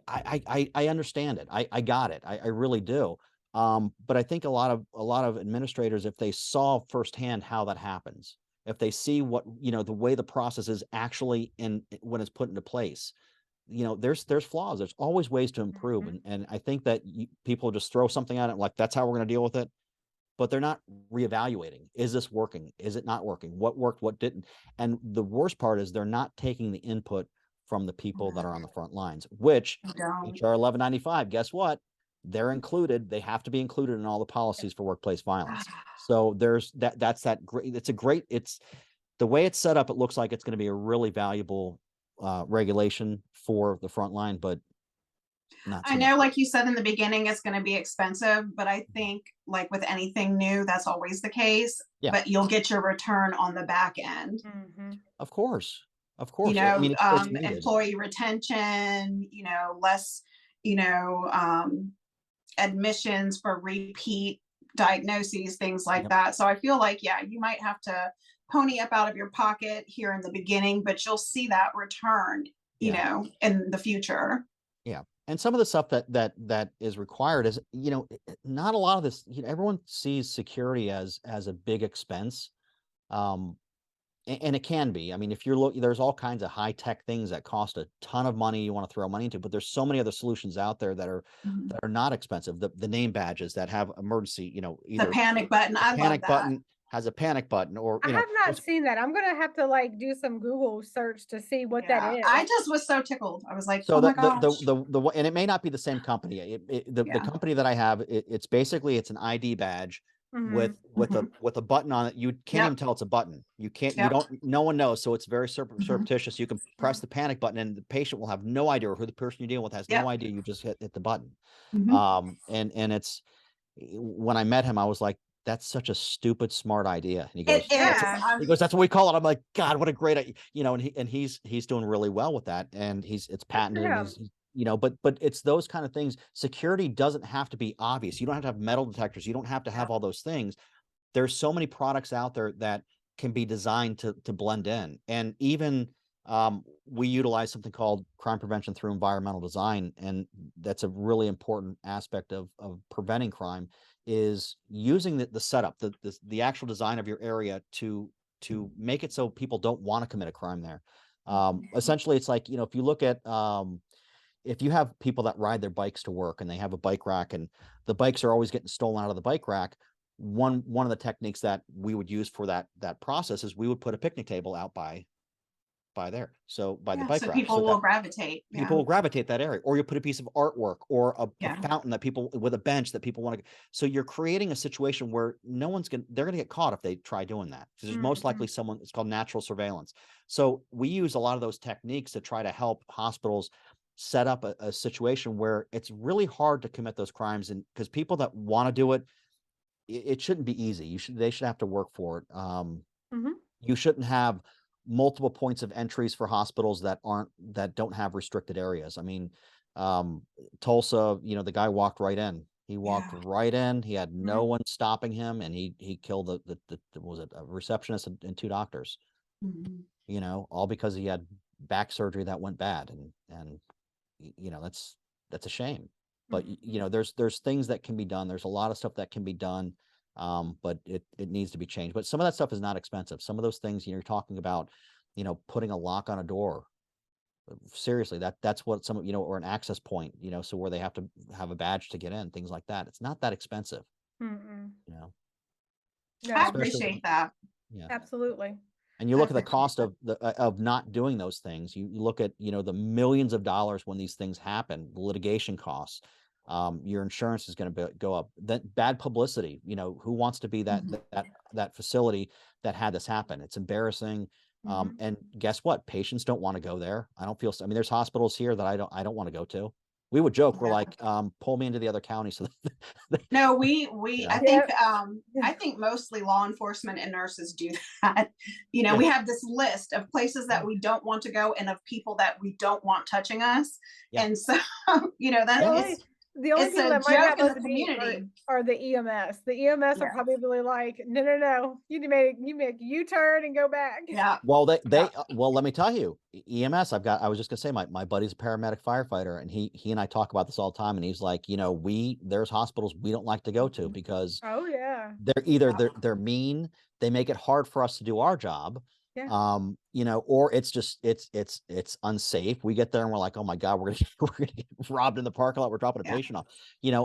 I understand it. I got it. I really do. But I think a lot of administrators, if they saw firsthand how that happens, if they see what, you know, the way the process is actually when it's put into place, you know, there's flaws. There's always ways to improve. And I think that people just throw something at it like, that's how we're going to deal with it. But they're not reevaluating. Is this working? Is it not working? What worked? What didn't? And the worst part is they're not taking the input from the people that are on the front lines, which HR 1195, guess what? They're included. They have to be included in all the policies for workplace violence. So there's that's that great. It's the way it's set up. It looks like it's going to be a really valuable regulation for the front line, but not so I know, much. like you said in the beginning, it's going to be expensive, but I think like with anything new, that's always the case. Yeah. But you'll get your return on the back end. Of course. Of You course. know, I mean, it's needed. employee retention, you know, less, you know, admissions for repeat diagnoses, things like Yep. that. So I feel like, yeah, you might have to pony up out of your pocket here in the beginning, but you'll see that return, you Yeah. know, in the future. Yeah. And some of the stuff that is required is, you know, not a lot of this, you know, everyone sees security as a big expense. And it can be. I mean, if you're looking, there's all kinds of high tech things that cost a ton of money you want to throw money into, but there's so many other solutions out there that are not expensive. The name badges that have emergency, you know, The panic button. I love panic that. button has a panic button, or I you know, have not seen that. I'm gonna have to like do some Google search to see what that Yeah, is. I just was so tickled. I was like, so oh my gosh. and it may not be the same company. The Yeah. company that I have, it's basically it's an ID badge with a button on it. You can't even tell it's a button. You can't. You don't. No one knows. So it's very surreptitious. You can press the panic button, and the patient will have no idea, or who the person you're dealing with has no idea. You just hit the button. And it's, when I met him, I was like, that's such a stupid, smart idea. And he goes, that's what we call it. I'm like, God, what a great idea. You know, and he's doing really well with that. And it's patented. And he's, you know, but it's those kind of things. Security doesn't have to be obvious. You don't have to have metal detectors. You don't have to have all those things. There's so many products out there that can be designed to blend in. And even we utilize something called crime prevention through environmental design. And that's a really important aspect of preventing crime, is using the setup, the actual design of your area to to make it so people don't want to commit a crime there. Essentially, it's like, if you look at, if you have people that ride their bikes to work and they have a bike rack and the bikes are always getting stolen out of the bike rack, one of the techniques that we would use for that process is we would put a picnic table out by there. So by the bike So rack. people So will that gravitate. people will gravitate that area, or you put a piece of artwork or a Yeah. fountain that people with a bench that people want to. So you're creating a situation where they're going to get caught if they try doing that. Because there's most likely someone, it's called natural surveillance. So we use a lot of those techniques to try to help hospitals set up a situation where it's really hard to commit those crimes. And because people that want to do it, it shouldn't be easy. They should have to work for it. You shouldn't have multiple points of entries for hospitals that don't have restricted areas. I mean, Tulsa, the guy walked right in. He walked right in. He had no one stopping him, and he killed the was it a receptionist and two doctors. All because he had back surgery that went bad, and that's a shame. But there's things that can be done. There's a lot of stuff that can be done. But it needs to be changed. But some of that stuff is not expensive. Some of those things, you're talking about, putting a lock on a door. Seriously, that's what some, or an access point, so where they have to have a badge to get in, things like that. It's not that expensive. Yeah, I appreciate that. Yeah, absolutely. And you look at the cost of not doing those things. You look at, the millions of dollars when these things happen, the litigation costs. Your insurance is going to go up. That bad publicity, who wants to be that facility that had this happen? It's embarrassing. And guess what? Patients don't want to go there. I don't feel. I mean, there's hospitals here that I don't want to go to. We would joke. We're like, pull me into the other county. So no, I think mostly law enforcement and nurses do that. We have this list of places that we don't want to go and of people that we don't want touching us. And so, that is. The only people that might have us beat are the EMS. The EMS are probably like, no. You make U-turn and go back. Yeah. Well, well, let me tell you, EMS. I was just gonna say, my buddy's a paramedic firefighter, and he and I talk about this all the time. And he's like, there's hospitals we don't like to go to because they're either they're mean, they make it hard for us to do our job. Or it's just it's unsafe. We get there and we're like, oh my God, we're gonna get robbed in the parking lot. We're dropping a patient off,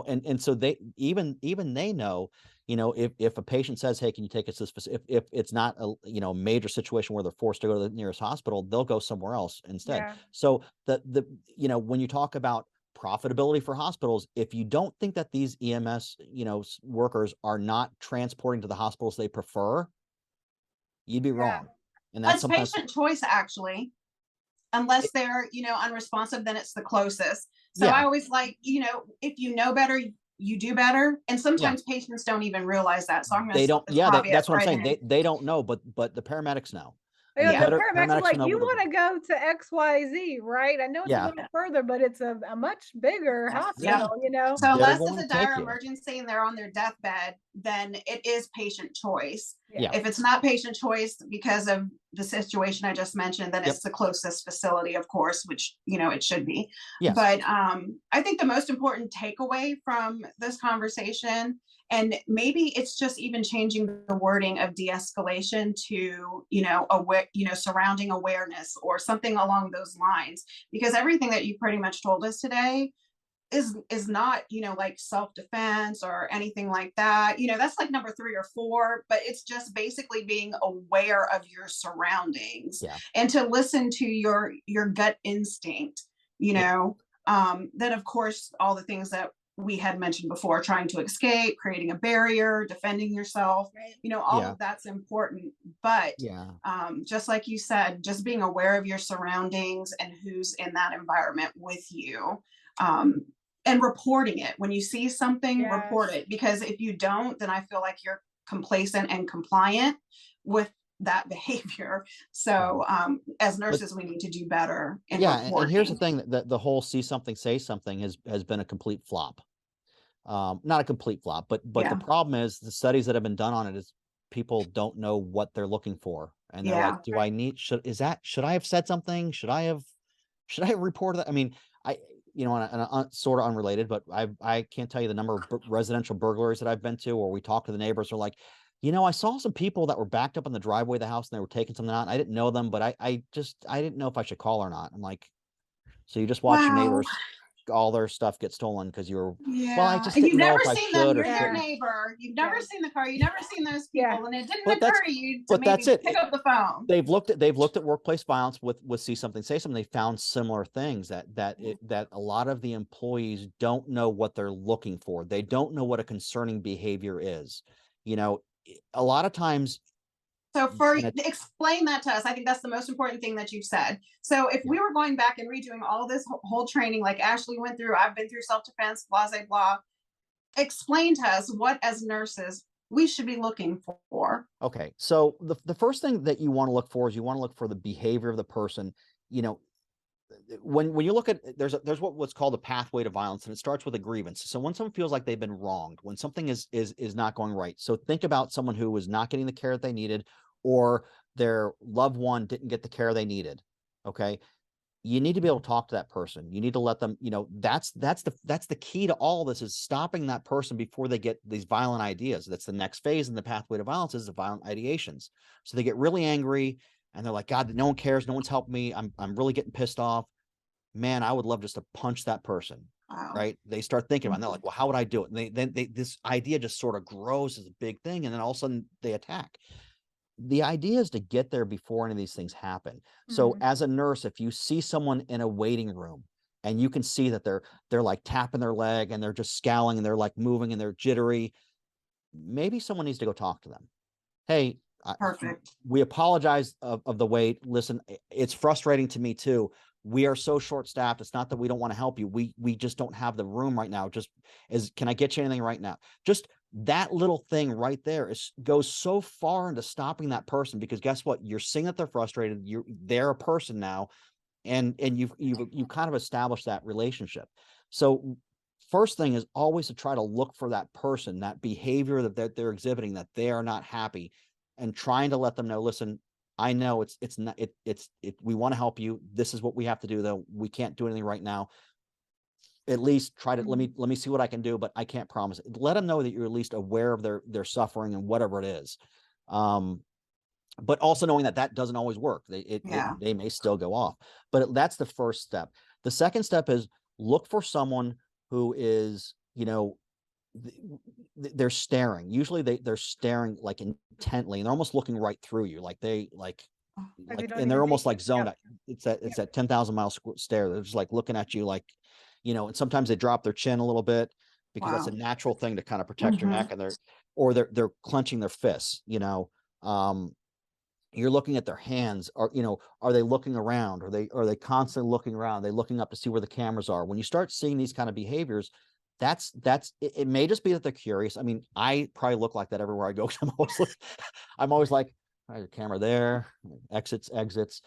and so they even they know, if a patient says, hey, can you take us to this, if it's not a major situation where they're forced to go to the nearest hospital, they'll go somewhere else instead. So when you talk about profitability for hospitals, if you don't think that these EMS workers are not transporting to the hospitals they prefer, you'd be wrong. And that's patient choice, actually, unless they're, unresponsive, then it's the closest. So I always like, if you know better, you do better. And sometimes patients don't even realize that. So I'm going to, that's what I'm saying. They don't know, but the paramedics know. The paramedics are like, you want to go to XYZ, right? I know it's a little further, but it's a much bigger hospital, So unless it's a dire emergency and they're on their deathbed, then it is patient choice. If it's not patient choice because of the situation I just mentioned, then it's the closest facility, of course, which, it should be. But I think the most important takeaway from this conversation, and maybe it's just even changing the wording of de-escalation to, surrounding awareness or something along those lines, because everything that you pretty much told us today is not, like self-defense or anything like that. That's like number 3 or 4, but it's just basically being aware of your surroundings and to listen to your gut instinct, then of course, all the things that we had mentioned before, trying to escape, creating a barrier, defending yourself, all of that's important. But just like you said, just being aware of your surroundings and who's in that environment with you, and reporting it. When you see something, report it. Because if you don't, then I feel like you're complacent and compliant with that behavior. So as nurses, we need to do better in reporting. And here's the thing, that the whole see something, say something has been a complete flop. Not a complete flop, but the problem is the studies that have been done on it is people don't know what they're looking for. And they're like, do I need, should I have said something? Should I have reported that? I mean, and sort of unrelated, but I can't tell you the number of residential burglaries that I've been to, or we talk to the neighbors, are like, I saw some people that were backed up in the driveway of the house and they were taking something out. And I didn't know them, but I didn't know if I should call or not. I'm like, so you just watch your Wow. neighbors, all their stuff get stolen because well, I Yeah. just And you've didn't know never if I seen them. should or You're their Yeah. shouldn't. neighbor. You've never Yeah. seen the car. You've never seen those Yeah. people. And it didn't But occur to you to but that's maybe it. pick up the phone. They've looked at workplace violence with See Something, Say Something. They found similar things that a lot of the employees don't know what they're looking for. They don't know what a concerning behavior is. A lot of times. So explain that to us. I think that's the most important thing that you've said. So if we were going back and redoing all this whole training, like Ashley went through, I've been through self-defense, blah, blah, blah. Explain to us what as nurses we should be looking for. Okay. So the first thing that you want to look for is you want to look for the behavior of the person. When you look at, there's what's called a pathway to violence, and it starts with a grievance. So when someone feels like they've been wronged, when something is not going right. So think about someone who was not getting the care that they needed, or their loved one didn't get the care they needed. Okay. You need to be able to talk to that person. You need to let them, that's the key to all this, is stopping that person before they get these violent ideas. That's the next phase in the pathway to violence, is the violent ideations. So they get really angry and they're like, God, no one cares. No one's helped me. I'm really getting pissed off. Man, I would love just to punch that person. Wow. Right. They start thinking about it, and they're like, well, how would I do it? And then this idea just sort of grows as a big thing. And then all of a sudden they attack. The idea is to get there before any of these things happen. So as a nurse, if you see someone in a waiting room and you can see that they're like tapping their leg and they're just scowling and they're like moving and they're jittery, maybe someone needs to go talk to them. Hey, Perfect. We apologize of the wait. Listen, it's frustrating to me too. We are so short-staffed. It's not that we don't want to help you. We just don't have the room right now. Can I get you anything right now? Just that little thing right there goes so far into stopping that person, because guess what? You're seeing that they're frustrated. They're a person now, and you've kind of established that relationship. So first thing is always to try to look for that person, that behavior that they're exhibiting, that they are not happy, and trying to let them know, listen, I know it's not, we want to help you. This is what we have to do, though. We can't do anything right now. At least try to, let me see what I can do, but I can't promise it. Let them know that you're at least aware of their suffering and whatever it is. But also knowing that doesn't always work. They may still go off, but that's the first step. The second step is look for someone who is, they're staring. Usually they're staring like intently, and they're almost looking right through you. And they're almost like zoned out. It's that 10,000 mile stare. They're just like looking at you, like, and sometimes they drop their chin a little bit, because that's a natural thing to kind of protect your neck, and they're clenching their fists. You're looking at their hands. Are they looking around? Are they constantly looking around? Are they looking up to see where the cameras are? When you start seeing these kind of behaviors, it may just be that they're curious. I mean, I probably look like that everywhere I go. I'm always like, there's a camera there, exits. And because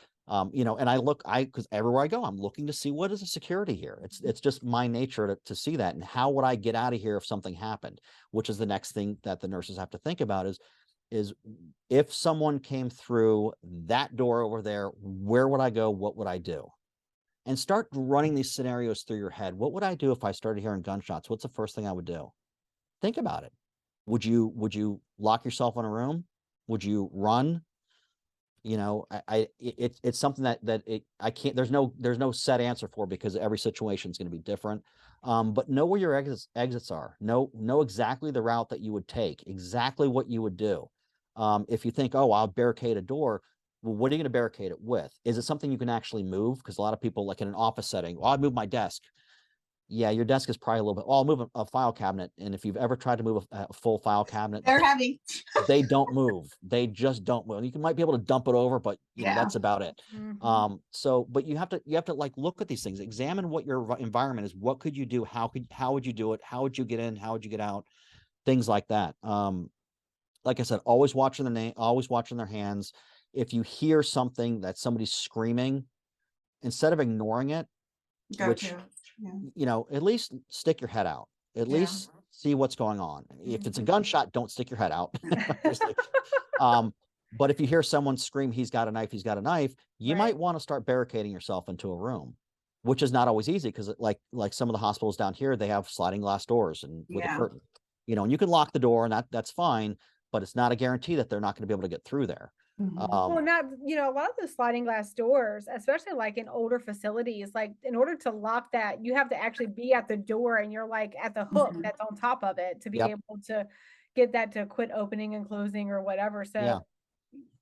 everywhere I go, I'm looking to see what is the security here. It's just my nature to see that. And how would I get out of here if something happened? Which is the next thing that the nurses have to think about is if someone came through that door over there, where would I go? What would I do? And start running these scenarios through your head. What would I do if I started hearing gunshots? What's the first thing I would do? Think about it. Would you lock yourself in a room? Would you run? It's something that I can't, there's no set answer for, because every situation is going to be different. But know where your exits are. Know exactly the route that you would take, exactly what you would do. If you think, oh, I'll barricade a door, well, what are you going to barricade it with? Is it something you can actually move? Because a lot of people, like in an office setting, well, I'd move my desk. Yeah, your desk is probably a little bit, I'll move a file cabinet. And if you've ever tried to move a full file cabinet, they're heavy. They don't move. They just don't move. You might be able to dump it over, but that's about it. But you have to like look at these things, examine what your environment is. What could you do? How would you do it? How would you get in? How would you get out? Things like that. Like I said, always watching always watching their hands. If you hear something that somebody's screaming, instead of ignoring it, at least stick your head out. At least see what's going on. If it's a gunshot, don't stick your head out. But if you hear someone scream, he's got a knife, you might want to start barricading yourself into a room, which is not always easy, because like some of the hospitals down here, they have sliding glass doors and with a curtain, and you can lock the door, and that's fine. but it's not a guarantee that they're not going to be able to get through there. Well, not, a lot of the sliding glass doors, especially like in older facilities, like in order to lock that, you have to actually be at the door and you're like at the hook Mhm. that's on top of it to be Yep. able to get that to quit opening and closing or whatever. Yeah. So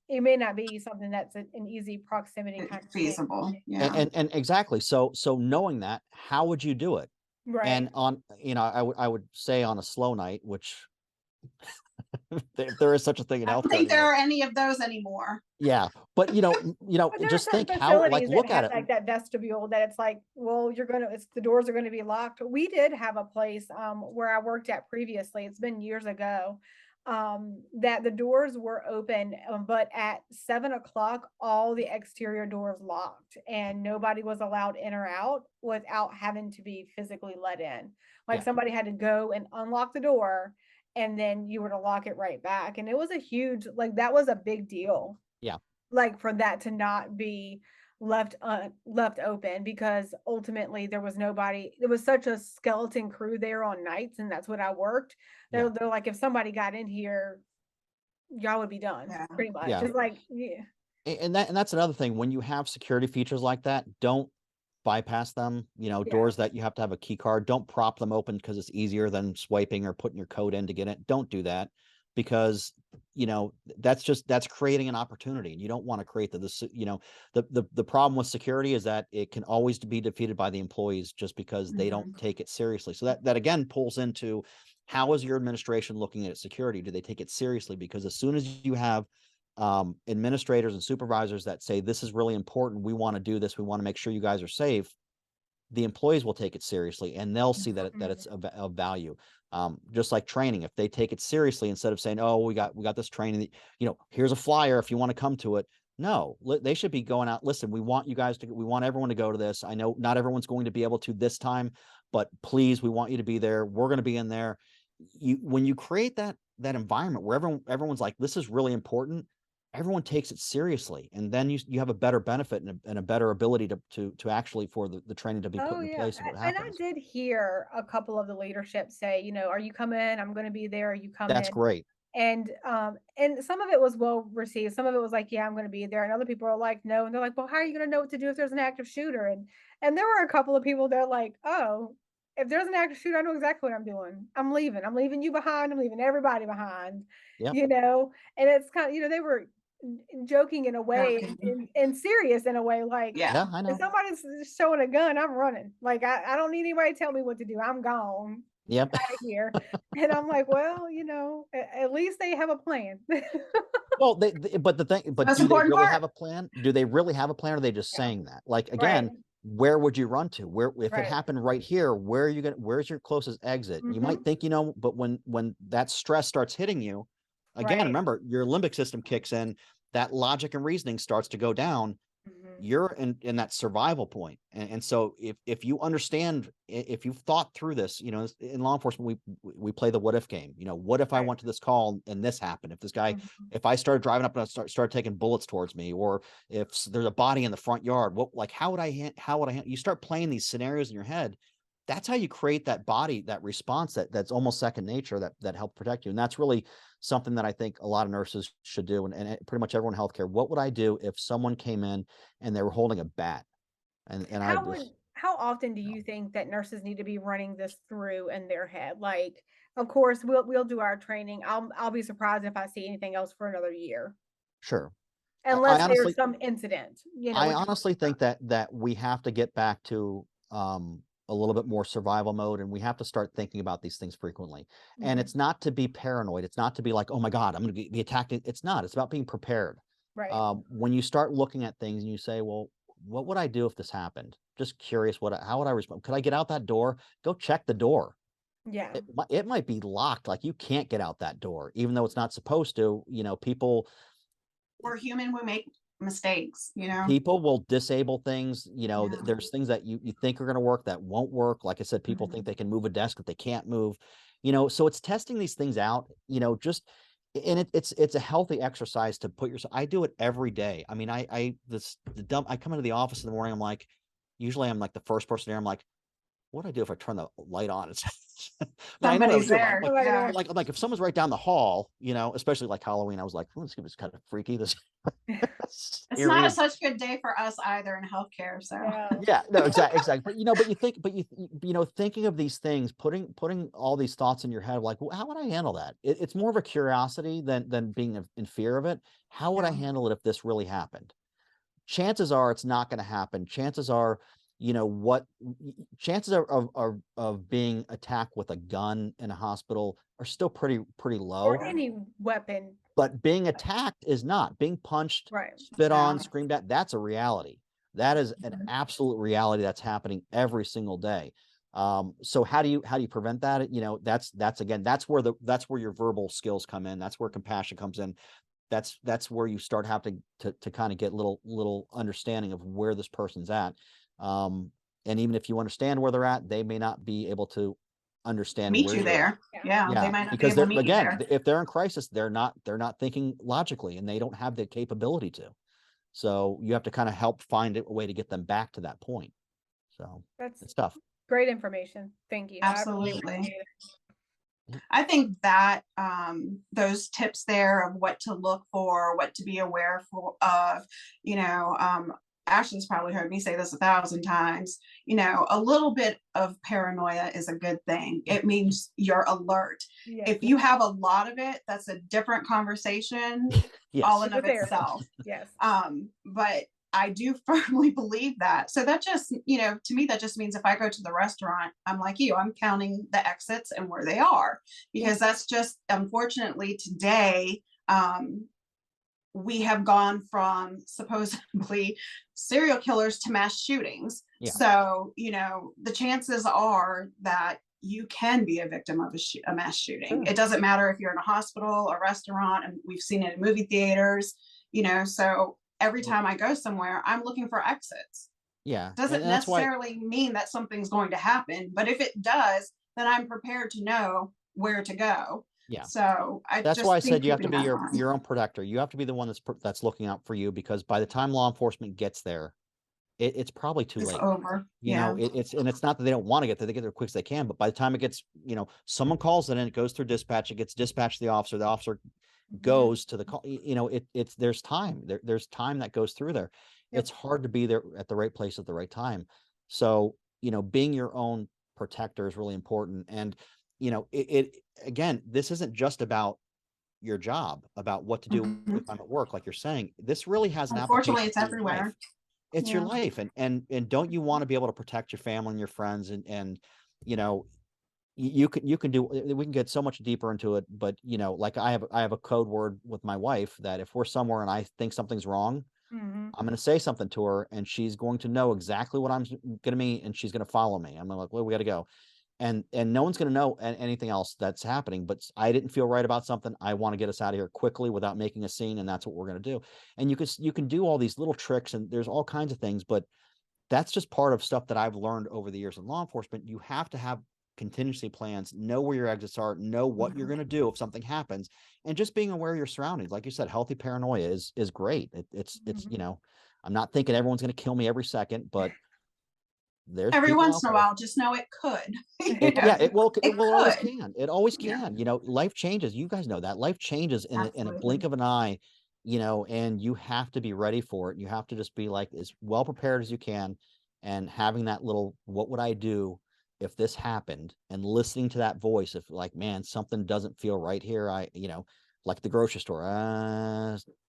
it may not be something that's an easy proximity kind of thing. Feasible. Yeah. And exactly. So knowing that, how would you do it? Right. And on, I would say on a slow night, which if there is such a thing in I don't healthcare think there anymore. are any of those anymore. Yeah, but But there are just certain think how, like, facilities that look at have it. like that vestibule that it's like, well, the doors are gonna be locked. We did have a place where I worked at previously, it's been years ago, that the doors were open, but at 7 o'clock, all the exterior doors locked and nobody was allowed in or out without having to be physically let in. Like Yeah. somebody had to go and unlock the door and then you were to lock it right back. And it was a huge, like that was a big deal, Yeah. like for that to not be left open, because ultimately there was nobody, there was such a skeleton crew there on nights, and that's what I worked. Yeah. They're like, if somebody got in here, y'all would be done. Yeah. Pretty much. Yeah. It's like, yeah. And that's another thing. When you have security features like that, don't bypass them. Yeah. Doors that you have to have a key card, don't prop them open because it's easier than swiping or putting your code in to get it. Don't do that, because that's creating an opportunity, and you don't want to create the problem with security is that it can always be defeated by the employees just because they don't take it seriously. So that again pulls into, how is your administration looking at security? Do they take it seriously? Because as soon as you have administrators and supervisors that say, this is really important, we want to do this, we want to make sure you guys are safe, the employees will take it seriously and they'll see that it's of value. Just like training, if they take it seriously, instead of saying, oh, we got this training, here's a flyer if you want to come to it. No, they should be going out. Listen, we want everyone to go to this. I know not everyone's going to be able to this time, but please, we want you to be there. We're going to be in there. When you create that environment where everyone's like, this is really important, everyone takes it seriously, and then you have a better benefit and a better ability to actually for the training to be put Oh in yeah. place of what And I happens. did hear a couple of the leadership say, are you coming? I'm going to be there. Are you That's coming? great. And some of it was well received. Some of it was like, yeah, I'm going to be there. And other people are like, no. And they're like, well, how are you going to know what to do if there's an active shooter? And there were a couple of people that are like, oh, if there's an active shooter, I know exactly what I'm doing. I'm leaving. I'm leaving you behind. I'm leaving everybody behind. Yep. And it's kind of, they were joking in a way and serious in a way, like, Yeah, I know. if somebody's showing a gun, I'm running. Like, I don't need anybody to tell me what to do. I'm gone. Yep. Out of here. And I'm like, well, at least they have a plan. Well, but That's do they important really part. have a plan? Do they really have a plan? Or are they just Yeah. saying that? Like, Right. again, where would you run to? Where, if it Right. happened right here, where's your closest exit? You might think, but when that stress starts hitting you, again, Right. remember, your limbic system kicks in, that logic and reasoning starts to go down. You're in that survival point. And so if you understand, if you've thought through this, in law enforcement, we play the what if game. What if I went to this call and this happened? If this guy, if I started driving up and I start taking bullets towards me, or if there's a body in the front yard, how would I you start playing these scenarios in your head. That's how you create that response that's almost second nature, that help protect you. And that's really something that I think a lot of nurses should do, and pretty much everyone in healthcare. What would I do if someone came in and they were holding a bat? And How often do you think that nurses need to be running this through in their head? Like, of course, we'll do our training. I'll be surprised if I see anything else for another year. Sure. Unless there's some incident, I honestly think that we have to get back to a little bit more survival mode, and we have to start thinking about these things frequently. And it's not to be paranoid. It's not to be like, oh my God, I'm going to be attacked. It's not. It's about being prepared. Right. When you start looking at things and you say, well, what would I do if this happened? Just curious, how would I respond? Could I get out that door? Go check the door. Yeah. It might be locked. Like, you can't get out that door, even though it's not supposed to. People. We're human. We make mistakes. People will disable things. There's things that you think are going to work that won't work. Like I said, people think they can move a desk that they can't move. So it's testing these things out. And it's a healthy exercise to put yourself. I do it every day. I mean, I come into the office in the morning. Usually I'm like the first person there. I'm like, what do I do if I turn the light on? Yeah, I know that was Somebody's good. there. Somebody Yeah. there. Like if someone's right down the hall, especially like Halloween, I was like, oh, this is kind of freaky. This It's not a eerie. such good day for us either in healthcare. So No. Yeah, no, exactly. But thinking of these things, putting all these thoughts in your head, like, well, how would I handle that? It's more of a curiosity than being in fear of it. How would I Yeah. handle it if this really happened? Chances are it's not going to happen. Chances are, what chances of being attacked with a gun in a hospital are still pretty Or low. any weapon. But being attacked is not. Being punched, Right. spit on, Yeah. screamed at, that's a reality. That is an absolute reality that's happening every single day. So how do you prevent that? That's where your verbal skills come in. That's where compassion comes in. That's where you start having to kind of get little understanding of where this person's at. And even if you understand where they're at, they may not be able to understand Meet where you you're at. there. Yeah. They Yeah, might not be because able they're to meet you again, there. if they're in crisis, they're not thinking logically, and they don't have the capability to. So you have to kind of help find a way to get them back to that point. So That's it's tough. great information. Thank you. I really Absolutely. appreciate it. I think that those tips there of what to look for, what to be aware of, Ashley's probably heard me say this 1,000 times. A little bit of paranoia is a good thing. It means you're alert. Yes. If you have a lot of it, that's a different conversation, all Yes. in of Therapy. itself. Yes. But I do firmly believe that. So that just, to me, that just means if I go to the restaurant, I'm like you, I'm counting the exits and where they are, because that's just, unfortunately, today, we have gone from supposedly serial killers to mass shootings. Yeah. So, the chances are that you can be a victim of a mass shooting. Sure. It doesn't matter if you're in a hospital, a restaurant, and we've seen it in movie theaters, so every time I go somewhere, I'm looking for exits. Yeah. Doesn't and that's why necessarily mean that something's going to happen, but if it does, then I'm prepared to know where to go. Yeah. So that's why I think said you have to keeping be that in mind. your own protector. You have to be the one that's looking out for you, because by the time law enforcement gets there, it's probably too It's late. over. Yeah. It's not that they don't want to get there; they get there as quick as they can. But by the time it gets, someone calls it in, it goes through dispatch, it gets dispatched to the officer. The officer goes to the call. It's there's time. There's time that goes through there. Yep. It's hard to be there at the right place at the right time. So being your own protector is really important. And again, this isn't just about your job, about what to do Mhm. if I'm at work, like you're saying. This really has an Unfortunately, application it's for your life. everywhere. It's your Yeah. life, and don't you want to be able to protect your family and your friends, and you can do, we can get so much deeper into it, but like I have a code word with my wife that if we're somewhere and I think something's wrong, Mhm. I'm going to say something to her, and she's going to know exactly what I'm going to mean, and she's going to follow me. I'm like, well, we got to go. And no one's going to know anything else that's happening, but I didn't feel right about something. I want to get us out of here quickly without making a scene. And that's what we're going to do. And you can do all these little tricks, and there's all kinds of things, but that's just part of stuff that I've learned over the years in law enforcement. You have to have contingency plans, know where your exits are, know what you're going to do if something happens, and just being aware of your surroundings. Like you said, healthy paranoia is great. It's I'm not thinking everyone's going to kill me every second, but there's Every people once out in a there. while, just know it could. It always could. can. It always Yeah. can. Life changes. You guys know that life changes in a blink Absolutely. of an eye, and you have to be ready for it. You have to just be like as well prepared as you can, and having that little, what would I do if this happened, and listening to that voice. If like, man, something doesn't feel right here. Like the grocery store.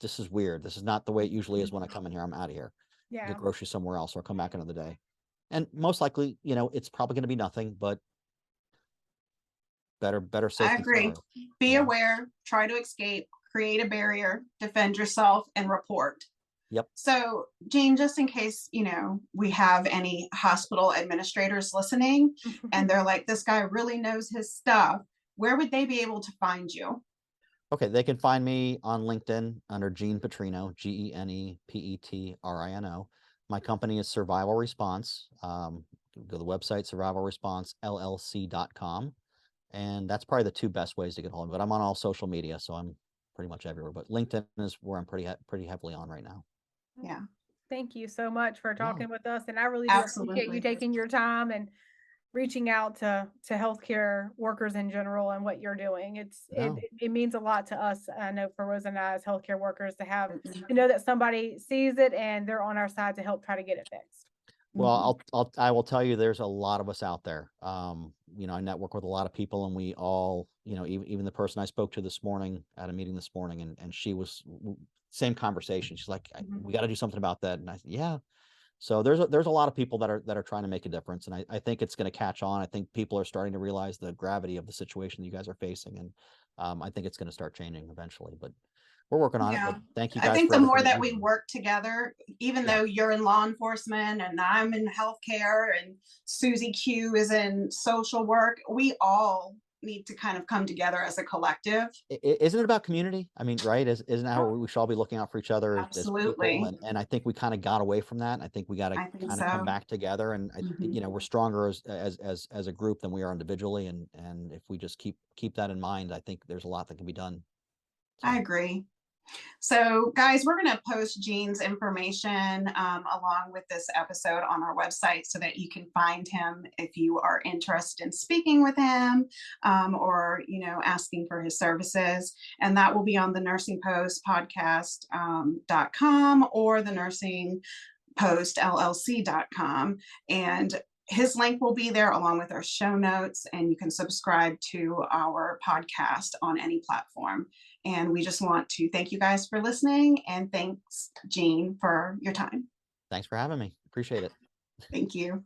This is weird. This is not the way it usually is when I come in here. I'm out of here. Yeah. Get groceries somewhere else, or I'll come back another day. And most likely, it's probably going to be nothing, but better safe I than agree. sorry. Be Yeah. aware, try to escape, create a barrier, defend yourself, and report. Yep. So, Jean, just in case, we have any hospital administrators listening and they're like, this guy really knows his stuff, where would they be able to find you? Okay, they can find me on LinkedIn under Gene Petrino, GenePetrino. My company is Survival Response. Go to the website, survivalresponsellc.com. And that's probably the two best ways to get hold of me. But I'm on all social media, so I'm pretty much everywhere. But LinkedIn is where I'm pretty heavily on right now. Yeah. Thank you so much for talking with us. And I really do appreciate you Absolutely. taking your time and reaching out to healthcare workers in general and what you're doing. No. It means a lot to us. I know for Rose and I as healthcare workers Mhm. to know that somebody sees it and they're on our side to help try to get it fixed. Well, I will tell you, there's a lot of us out there. I network with a lot of people, and we all, even the person I spoke to this morning at a meeting this morning, and she was same conversation. She's like, Mhm. we got to do something about that. And I said, yeah. So there's a lot of people that are trying to make a difference, and I think it's going to catch on. I think people are starting to realize the gravity of the situation you guys are facing, and I think it's going to start changing eventually. But we're working on it. Yeah, But thank you I guys think for the everything more that that you we do. work together, even Yeah. though you're in law enforcement and I'm in healthcare and Susie Q is in social work, we all need to kind of come together as a collective. Isn't it about community? I mean, right? Isn't that how we should all be looking out for each other as people? Absolutely. And I think we kind of got away from that. And I think we got to I think kind of come so. back together. And Mhm. we're stronger as a group than we are individually. And if we just keep that in mind, I think there's a lot that can be done. I So agree. So guys, we're going to post Gene's information along with this episode on our website so that you can find him if you are interested in speaking with him or, asking for his services. And that will be on the Nursing Post podcast.com or the Nursing Post LLC.com. And his link will be there along with our show notes, and you can subscribe to our podcast on any platform. And we just want to thank you guys for listening, and thanks, Gene, for your time. thanks for having me. Appreciate it. Thank you.